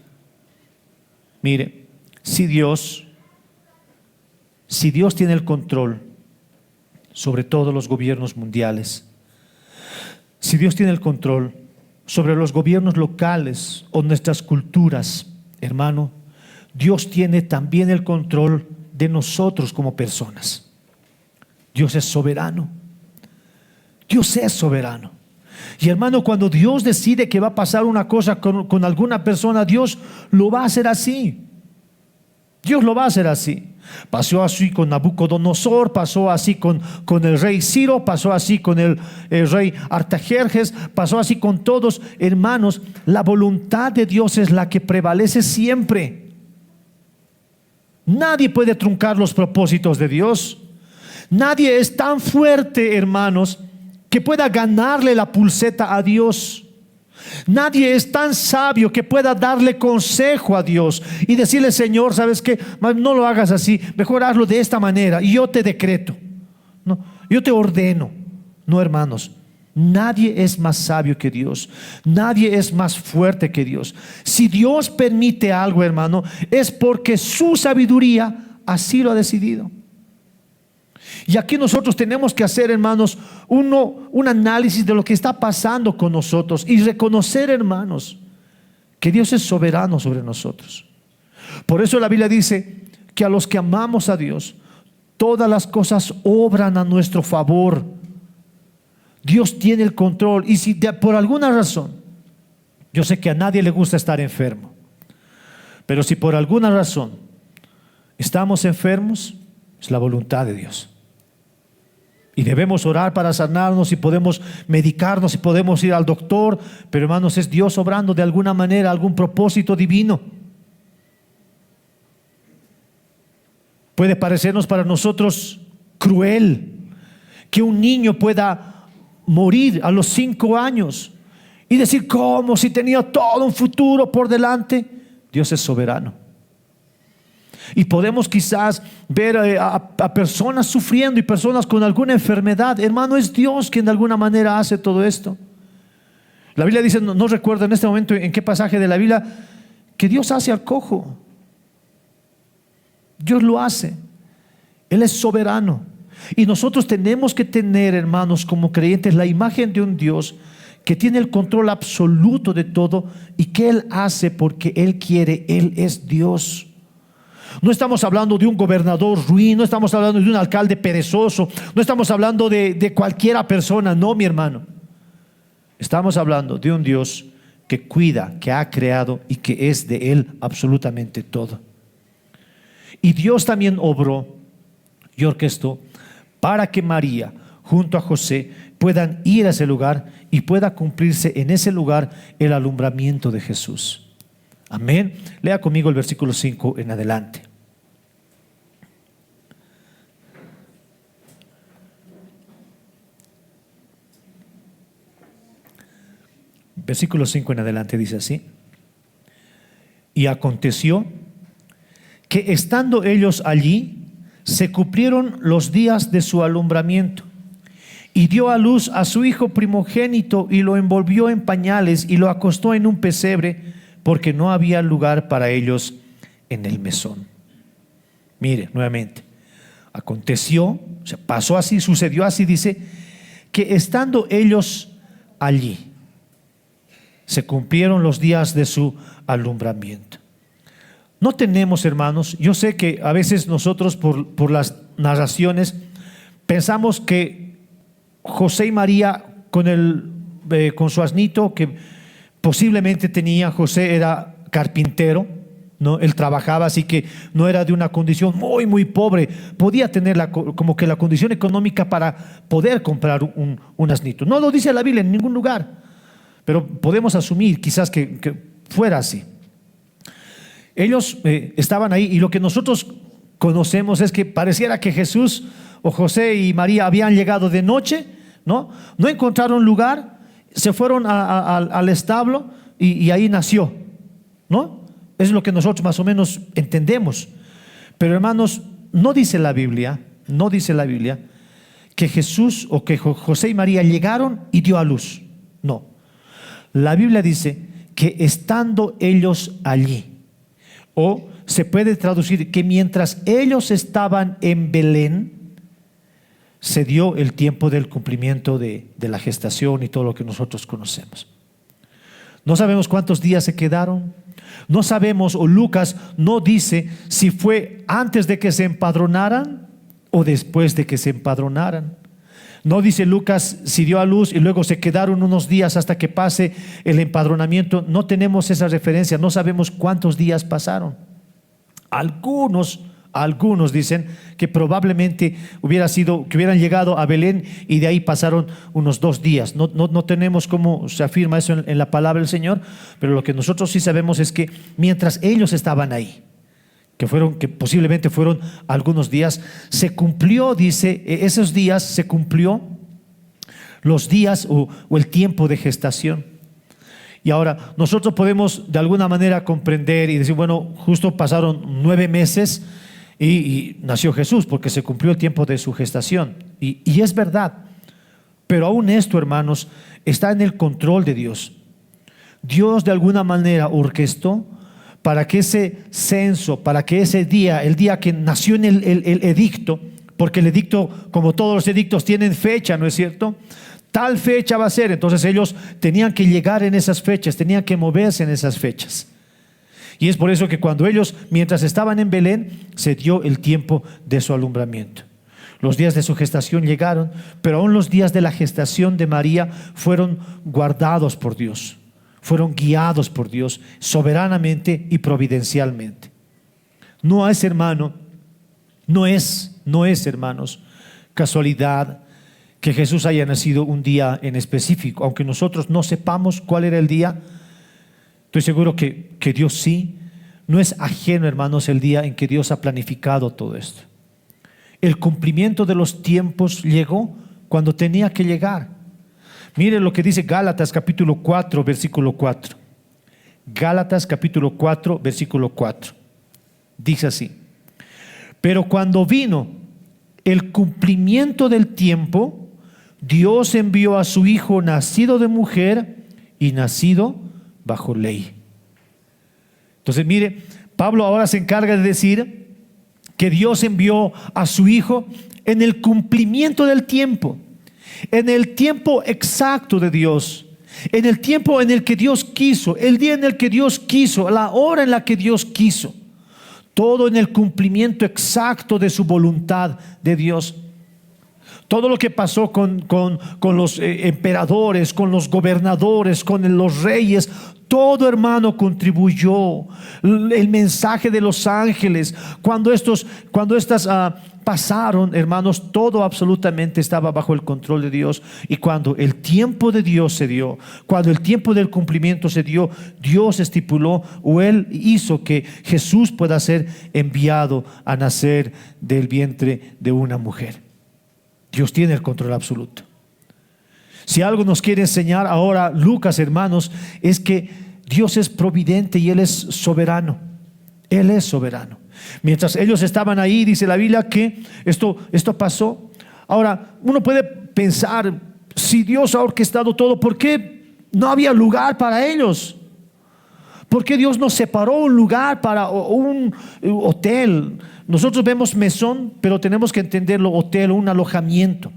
mire, si Dios tiene el control sobre todos los gobiernos mundiales, si Dios tiene el control sobre los gobiernos locales o nuestras culturas, hermano, Dios tiene también el control de nosotros como personas. Dios es soberano. Dios es soberano. Y hermano, cuando Dios decide que va a pasar una cosa con alguna persona, Dios lo va a hacer así. Dios lo va a hacer así. Pasó así con Nabucodonosor, pasó así con el rey Ciro, pasó así con el rey Artajerjes, pasó así con todos. Hermanos, la voluntad de Dios es la que prevalece siempre. Nadie puede truncar los propósitos de Dios. Nadie es tan fuerte, hermanos, que pueda ganarle la pulseta a Dios. Nadie es tan sabio que pueda darle consejo a Dios y decirle: Señor, ¿sabes qué? No lo hagas así, mejor hazlo de esta manera y yo te decreto. No, yo te ordeno. No, hermanos, nadie es más sabio que Dios. Nadie es más fuerte que Dios. Si Dios permite algo, hermano, es porque su sabiduría así lo ha decidido. Y aquí nosotros tenemos que hacer, hermanos, un análisis de lo que está pasando con nosotros y reconocer, hermanos, que Dios es soberano sobre nosotros. Por eso la Biblia dice que a los que amamos a Dios, todas las cosas obran a nuestro favor. Dios tiene el control. Y si por alguna razón, yo sé que a nadie le gusta estar enfermo, pero si por alguna razón estamos enfermos, es la voluntad de Dios. Y debemos orar para sanarnos, y podemos medicarnos, y podemos ir al doctor, pero hermanos, es Dios obrando de alguna manera, algún propósito divino. Puede parecernos para nosotros cruel que un niño pueda morir a los 5 años y decir: ¿cómo? Si tenía todo un futuro por delante. Dios es soberano. Y podemos quizás ver a personas sufriendo y personas con alguna enfermedad. Hermano, es Dios quien de alguna manera hace todo esto. La Biblia dice, no recuerdo en este momento en qué pasaje de la Biblia, que Dios hace al cojo. Dios lo hace. Él es soberano. Y nosotros tenemos que tener, hermanos, como creyentes, la imagen de un Dios que tiene el control absoluto de todo y que Él hace porque Él quiere. Él es Dios. No estamos hablando de un gobernador ruin, no estamos hablando de un alcalde perezoso, no estamos hablando de cualquiera persona, no, mi hermano. Estamos hablando de un Dios que cuida, que ha creado y que es de Él absolutamente todo. Y Dios también obró y orquestó para que María junto a José puedan ir a ese lugar y pueda cumplirse en ese lugar el alumbramiento de Jesús. Amén. Lea conmigo el versículo 5 en adelante. Versículo 5 en adelante dice así: y aconteció que estando ellos allí, se cumplieron los días de su alumbramiento, y dio a luz a su hijo primogénito, y lo envolvió en pañales y lo acostó en un pesebre, porque no había lugar para ellos en el mesón. Mire, nuevamente, aconteció, o sea, pasó así, sucedió así, dice, que estando ellos allí, se cumplieron los días de su alumbramiento. No tenemos, hermanos, yo sé que a veces nosotros por las narraciones pensamos que José y María con su asnito que posiblemente tenía, José era carpintero, ¿no? Él trabajaba, así que no era de una condición muy pobre, podía tener como que la condición económica para poder comprar un asnito. No lo dice la Biblia en ningún lugar, pero podemos asumir quizás que fuera así. Ellos estaban ahí, y lo que nosotros conocemos es que pareciera que Jesús o José y María habían llegado de noche, no encontraron lugar, se fueron al establo y ahí nació, ¿no? Es lo que nosotros más o menos entendemos. Pero hermanos, no dice la Biblia que Jesús o que José y María llegaron y dio a luz. No. La Biblia dice que estando ellos allí, o se puede traducir que mientras ellos estaban en Belén, se dio el tiempo del cumplimiento de la gestación y todo lo que nosotros conocemos. No sabemos cuántos días se quedaron, no sabemos, o Lucas no dice si fue antes de que se empadronaran o después de que se empadronaran. No dice Lucas si dio a luz y luego se quedaron unos días hasta que pase el empadronamiento. No tenemos esa referencia, no sabemos cuántos días pasaron. Algunos dicen que probablemente que hubieran llegado a Belén y de ahí pasaron unos 2 días. No tenemos cómo se afirma eso en la palabra del Señor, pero lo que nosotros sí sabemos es que mientras ellos estaban ahí, que posiblemente fueron algunos días, se cumplió, dice, esos días se cumplió los días o el tiempo de gestación. Y ahora nosotros podemos de alguna manera comprender y decir, bueno, justo pasaron 9 meses y nació Jesús porque se cumplió el tiempo de su gestación. Y es verdad, pero aún esto, hermanos, está en el control de Dios. Dios de alguna manera orquestó para que ese censo, para que ese día, el día que nació en el edicto, porque el edicto, como todos los edictos, tienen fecha, ¿no es cierto? Tal fecha va a ser, entonces ellos tenían que llegar en esas fechas, tenían que moverse en esas fechas. Y es por eso que cuando ellos, mientras estaban en Belén, se dio el tiempo de su alumbramiento. Los días de su gestación llegaron, pero aún los días de la gestación de María fueron guardados por Dios, fueron guiados por Dios soberanamente y providencialmente. No es, hermano, no es, hermanos, casualidad que Jesús haya nacido un día en específico, aunque nosotros no sepamos cuál era el día. Estoy seguro que Dios sí. No es ajeno, hermanos, el día en que Dios ha planificado todo esto. El cumplimiento de los tiempos llegó cuando tenía que llegar. Miren lo que dice Gálatas capítulo 4, versículo 4. Gálatas capítulo 4, versículo 4. Dice así: pero cuando vino el cumplimiento del tiempo, Dios envió a su Hijo nacido de mujer y nacido bajo ley. Entonces, mire, Pablo ahora se encarga de decir que Dios envió a su Hijo en el cumplimiento del tiempo, en el tiempo exacto de Dios, en el tiempo en el que Dios quiso, el día en el que Dios quiso, la hora en la que Dios quiso, todo en el cumplimiento exacto de su voluntad de Dios. Todo lo que pasó con los emperadores, con los gobernadores, con los reyes, todo, hermano, contribuyó. El mensaje de los ángeles, cuando estas pasaron, hermanos, todo absolutamente estaba bajo el control de Dios. Y cuando el tiempo de Dios se dio, cuando el tiempo del cumplimiento se dio, Dios estipuló o Él hizo que Jesús pueda ser enviado a nacer del vientre de una mujer. Dios tiene el control absoluto. Si algo nos quiere enseñar ahora Lucas, hermanos, es que Dios es providente y Él es soberano. Él es soberano. Mientras ellos estaban ahí, dice la Biblia que esto pasó. Ahora, uno puede pensar, si Dios ha orquestado todo, ¿por qué no había lugar para ellos? ¿Por qué Dios nos separó un lugar para un hotel? Nosotros vemos mesón, pero tenemos que entenderlo hotel, un alojamiento.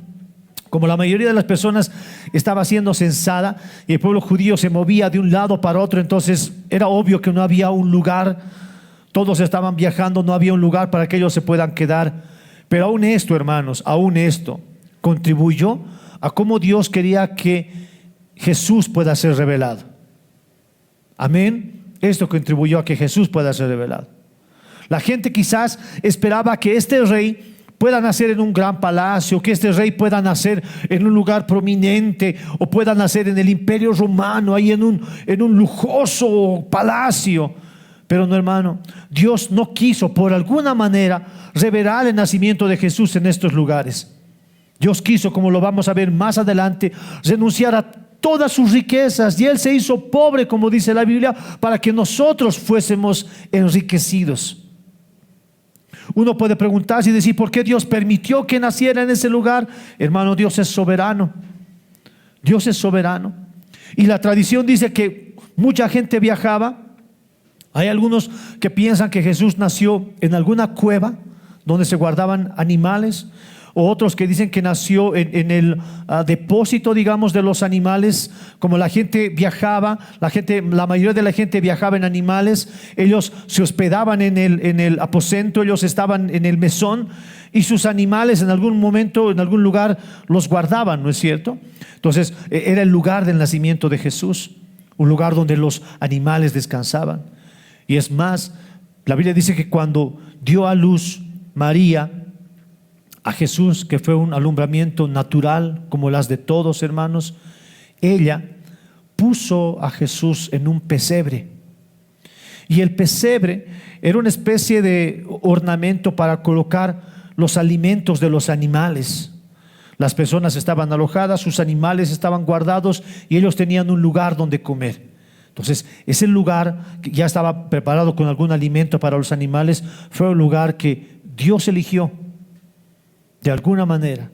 Como la mayoría de las personas estaba siendo censada y el pueblo judío se movía de un lado para otro, entonces era obvio que no había un lugar. Todos estaban viajando, no había un lugar para que ellos se puedan quedar. Pero aún esto, hermanos, aún esto contribuyó a cómo Dios quería que Jesús pueda ser revelado. Amén. Esto contribuyó a que Jesús pueda ser revelado. La gente quizás esperaba que este rey pueda nacer en un gran palacio, que este rey pueda nacer en un lugar prominente, o pueda nacer en el Imperio Romano, ahí en un lujoso palacio. Pero no, hermano, Dios no quiso por alguna manera revelar el nacimiento de Jesús en estos lugares. Dios quiso, como lo vamos a ver más adelante, renunciar a todas sus riquezas, y Él se hizo pobre, como dice la Biblia, para que nosotros fuésemos enriquecidos. Uno puede preguntarse y decir, ¿por qué Dios permitió que naciera en ese lugar? Hermano, Dios es soberano. Dios es soberano. Y la tradición dice que mucha gente viajaba. Hay algunos que piensan que Jesús nació en alguna cueva donde se guardaban animales, o otros que dicen que nació en el depósito, digamos, de los animales. Como la gente viajaba, la mayoría de la gente viajaba en animales, ellos se hospedaban en el aposento, ellos estaban en el mesón, y sus animales en algún momento, en algún lugar, los guardaban, ¿no es cierto? Entonces era el lugar del nacimiento de Jesús, un lugar donde los animales descansaban. Y es más, la Biblia dice que cuando dio a luz María a Jesús, que fue un alumbramiento natural como las de todos, hermanos, ella puso a Jesús en un pesebre. Y el pesebre era una especie de ornamento para colocar los alimentos de los animales. Las personas estaban alojadas, sus animales estaban guardados y ellos tenían un lugar donde comer. Entonces, ese lugar que ya estaba preparado con algún alimento para los animales, fue un lugar que Dios eligió de alguna manera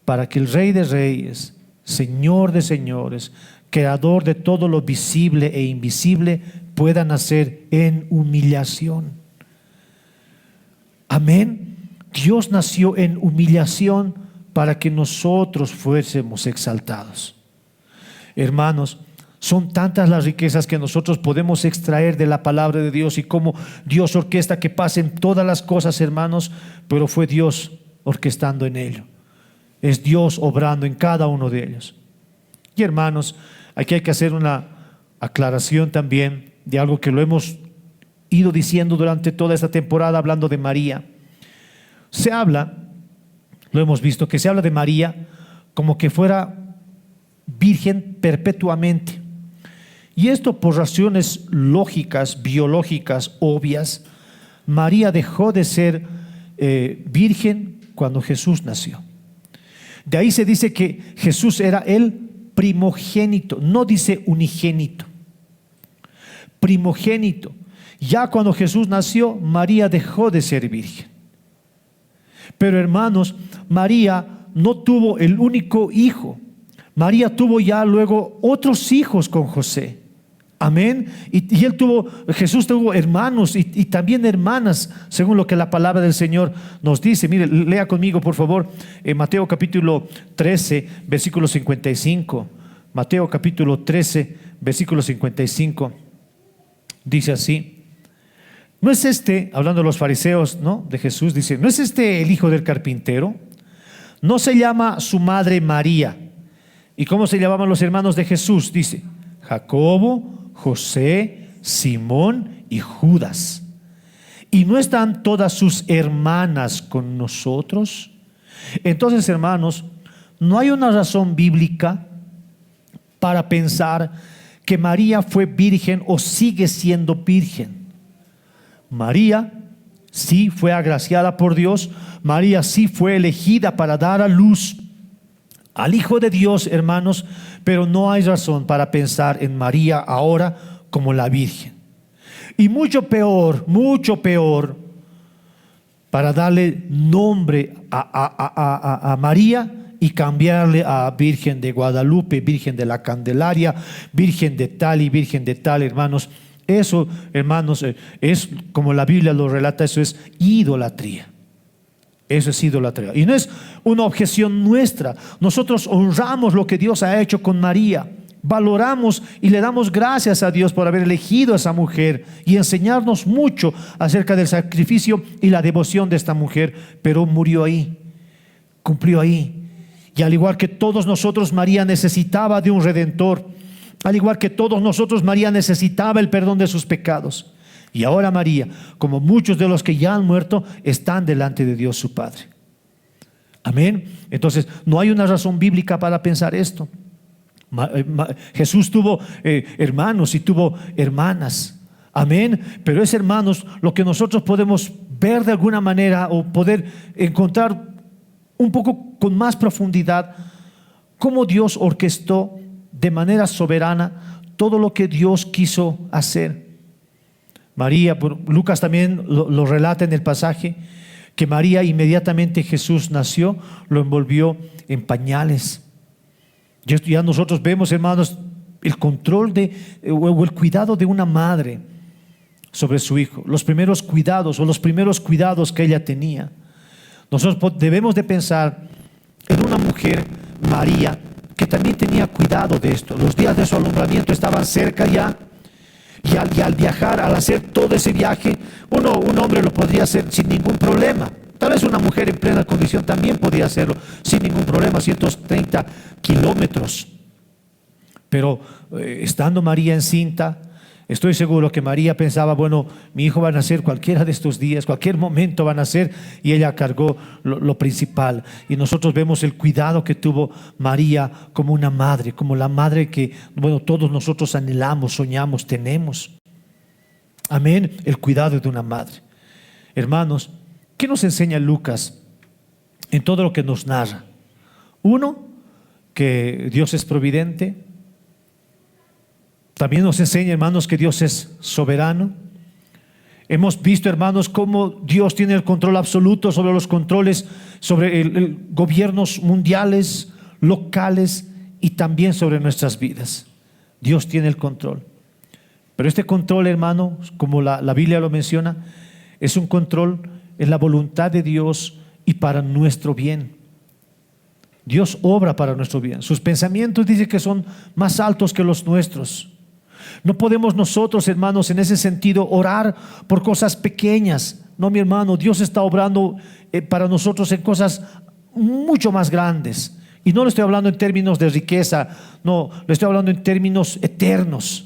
para que el Rey de Reyes, Señor de señores, Creador de todo lo visible e invisible, pueda nacer en humillación. Amén. Dios nació en humillación para que nosotros fuésemos exaltados. Hermanos, son tantas las riquezas que nosotros podemos extraer de la palabra de Dios y cómo Dios orquesta que pasen todas las cosas, hermanos, pero fue Dios orquestando en ello. Es Dios obrando en cada uno de ellos. Y hermanos, aquí hay que hacer una aclaración también de algo que lo hemos ido diciendo durante toda esta temporada, hablando de María. Se habla, lo hemos visto, que se habla de María como que fuera virgen perpetuamente. Y esto por razones lógicas, biológicas, obvias. María dejó de ser virgen cuando Jesús nació. De ahí se dice que Jesús era el primogénito, no dice unigénito, primogénito. Ya cuando Jesús nació, María dejó de ser virgen. Pero hermanos, María no tuvo el único hijo. María tuvo ya luego otros hijos con José. Amén. Y Jesús tuvo hermanos y también hermanas, según lo que la palabra del Señor nos dice. Mire, lea conmigo por favor Mateo capítulo 13, versículo 55. Mateo capítulo 13, versículo 55. Dice así: ¿no es este, hablando de los fariseos, ¿no?, de Jesús, dice, ¿no es este el hijo del carpintero? ¿No se llama su madre María? ¿Y cómo se llamaban los hermanos de Jesús? Dice, Jacobo, José, Simón y Judas. ¿Y no están todas sus hermanas con nosotros? Entonces, hermanos, no hay una razón bíblica para pensar que María fue virgen o sigue siendo virgen. María sí fue agraciada por Dios. María sí fue elegida para dar a luz al Hijo de Dios, hermanos, pero no hay razón para pensar en María ahora como la Virgen. Y mucho peor, para darle nombre a María y cambiarle a Virgen de Guadalupe, Virgen de la Candelaria, Virgen de tal y Virgen de tal, hermanos. Eso, hermanos, es como la Biblia lo relata, eso es idolatría. Eso es idolatría. Y no es una objeción nuestra. Nosotros honramos lo que Dios ha hecho con María. Valoramos y le damos gracias a Dios por haber elegido a esa mujer y enseñarnos mucho acerca del sacrificio y la devoción de esta mujer. Pero murió ahí, cumplió ahí. Y al igual que todos nosotros, María necesitaba de un redentor. Al igual que todos nosotros, María necesitaba el perdón de sus pecados. Y ahora María, como muchos de los que ya han muerto, están delante de Dios su Padre. Amén. Entonces, no hay una razón bíblica para pensar esto. Jesús tuvo hermanos y tuvo hermanas. Amén. Pero es, hermanos, lo que nosotros podemos ver de alguna manera o poder encontrar un poco con más profundidad cómo Dios orquestó de manera soberana todo lo que Dios quiso hacer. María, Lucas también lo relata en el pasaje, que María inmediatamente Jesús nació, lo envolvió en pañales. Ya nosotros vemos, hermanos, el control o el cuidado de una madre sobre su hijo, los primeros cuidados que ella tenía. Nosotros debemos de pensar en una mujer, María, que también tenía cuidado de esto. Los días de su alumbramiento estaban cerca ya. Y al viajar, al hacer todo ese viaje, un hombre lo podría hacer sin ningún problema. Tal vez una mujer en plena condición también podría hacerlo sin ningún problema, 130 kilómetros. Pero estando María encinta, estoy seguro que María pensaba, bueno, mi hijo va a nacer cualquiera de estos días, cualquier momento va a nacer, y ella cargó lo principal. Y nosotros vemos el cuidado que tuvo María como una madre, como la madre que, bueno, todos nosotros anhelamos, soñamos, tenemos. Amén, el cuidado de una madre. Hermanos, ¿qué nos enseña Lucas en todo lo que nos narra? Uno, que Dios es providente. También nos enseña, hermanos, que Dios es soberano. Hemos visto, hermanos, cómo Dios tiene el control absoluto sobre los controles, sobre el gobiernos mundiales, locales y también sobre nuestras vidas. Dios tiene el control. Pero este control, hermano, como la Biblia lo menciona, es un control en la voluntad de Dios y para nuestro bien. Dios obra para nuestro bien. Sus pensamientos dice que son más altos que los nuestros. No podemos nosotros, hermanos, en ese sentido orar por cosas pequeñas. No, mi hermano, Dios está obrando para nosotros en cosas mucho más grandes. Y no le estoy hablando en términos de riqueza, no, le estoy hablando en términos eternos.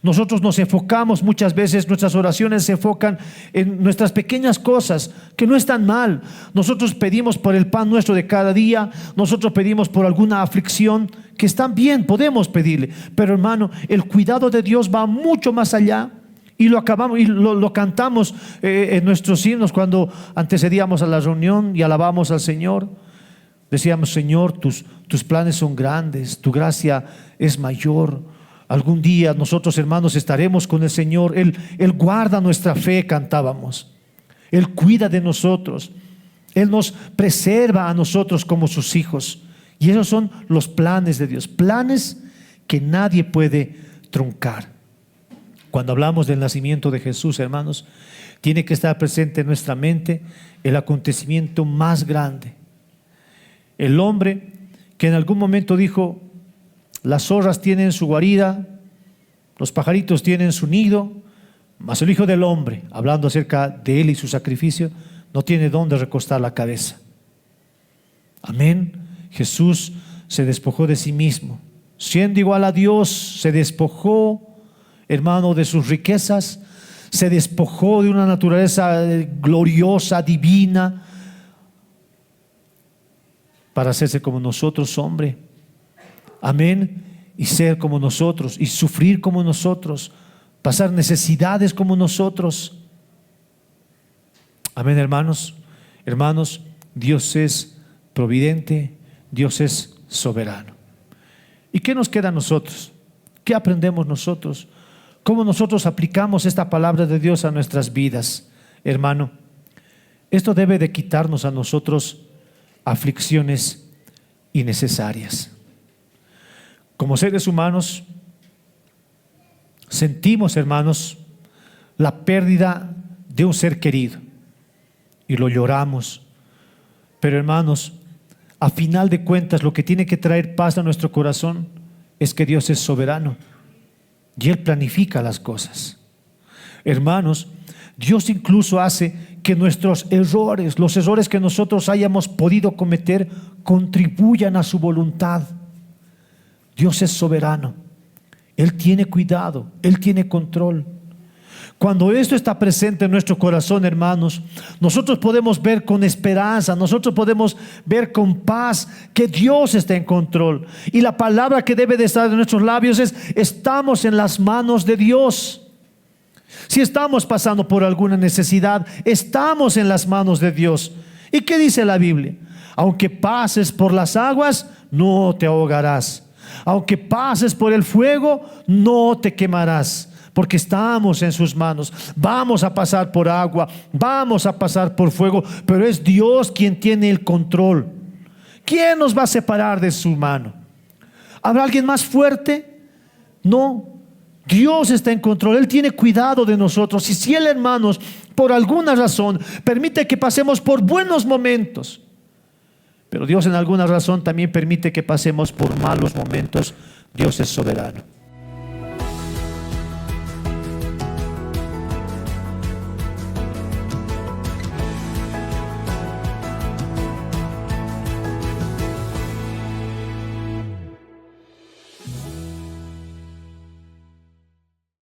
Nosotros nos enfocamos muchas veces, nuestras oraciones se enfocan en nuestras pequeñas cosas que no están mal. Nosotros pedimos por el pan nuestro de cada día, nosotros pedimos por alguna aflicción que están bien, podemos pedirle. Pero hermano, el cuidado de Dios va mucho más allá. Y lo acabamos y lo cantamos en nuestros himnos cuando antecedíamos a la reunión y alabamos al Señor. Decíamos: Señor, tus planes son grandes, tu gracia es mayor. Algún día nosotros, hermanos, estaremos con el Señor. Él guarda nuestra fe, cantábamos. Él cuida de nosotros. Él nos preserva a nosotros como sus hijos. Y esos son los planes de Dios. Planes que nadie puede truncar. Cuando hablamos del nacimiento de Jesús, hermanos, tiene que estar presente en nuestra mente el acontecimiento más grande. El hombre que en algún momento dijo: las zorras tienen su guarida, los pajaritos tienen su nido, mas el Hijo del Hombre, hablando acerca de Él y su sacrificio, no tiene dónde recostar la cabeza. Amén. Jesús se despojó de sí mismo. Siendo igual a Dios, se despojó, hermano, de sus riquezas, se despojó de una naturaleza gloriosa, divina, para hacerse como nosotros, hombre. Amén. Y ser como nosotros, y sufrir como nosotros, pasar necesidades como nosotros. Amén, hermanos. Hermanos, Dios es providente, Dios es soberano. ¿Y qué nos queda a nosotros? ¿Qué aprendemos nosotros? ¿Cómo nosotros aplicamos esta palabra de Dios a nuestras vidas? Hermano, esto debe de quitarnos a nosotros aflicciones innecesarias. Como seres humanos, sentimos, hermanos, la pérdida de un ser querido y lo lloramos. Pero, hermanos, a final de cuentas, lo que tiene que traer paz a nuestro corazón es que Dios es soberano y Él planifica las cosas. Hermanos, Dios incluso hace que nuestros errores, los errores que nosotros hayamos podido cometer, contribuyan a su voluntad. Dios es soberano. Él tiene cuidado, Él tiene control. Cuando esto está presente en nuestro corazón, hermanos, nosotros podemos ver con esperanza, nosotros podemos ver con paz que Dios está en control. Y la palabra que debe de estar en nuestros labios es: estamos en las manos de Dios. Si estamos pasando por alguna necesidad, estamos en las manos de Dios. ¿Y qué dice la Biblia? Aunque pases por las aguas, no te ahogarás. Aunque pases por el fuego, no te quemarás, porque estamos en sus manos. Vamos a pasar por agua, vamos a pasar por fuego, pero es Dios quien tiene el control. ¿Quién nos va a separar de su mano? ¿Habrá alguien más fuerte? No. Dios está en control, Él tiene cuidado de nosotros. Y si Él, hermanos, por alguna razón permite que pasemos por buenos momentos, pero Dios en alguna razón también permite que pasemos por malos momentos, Dios es soberano.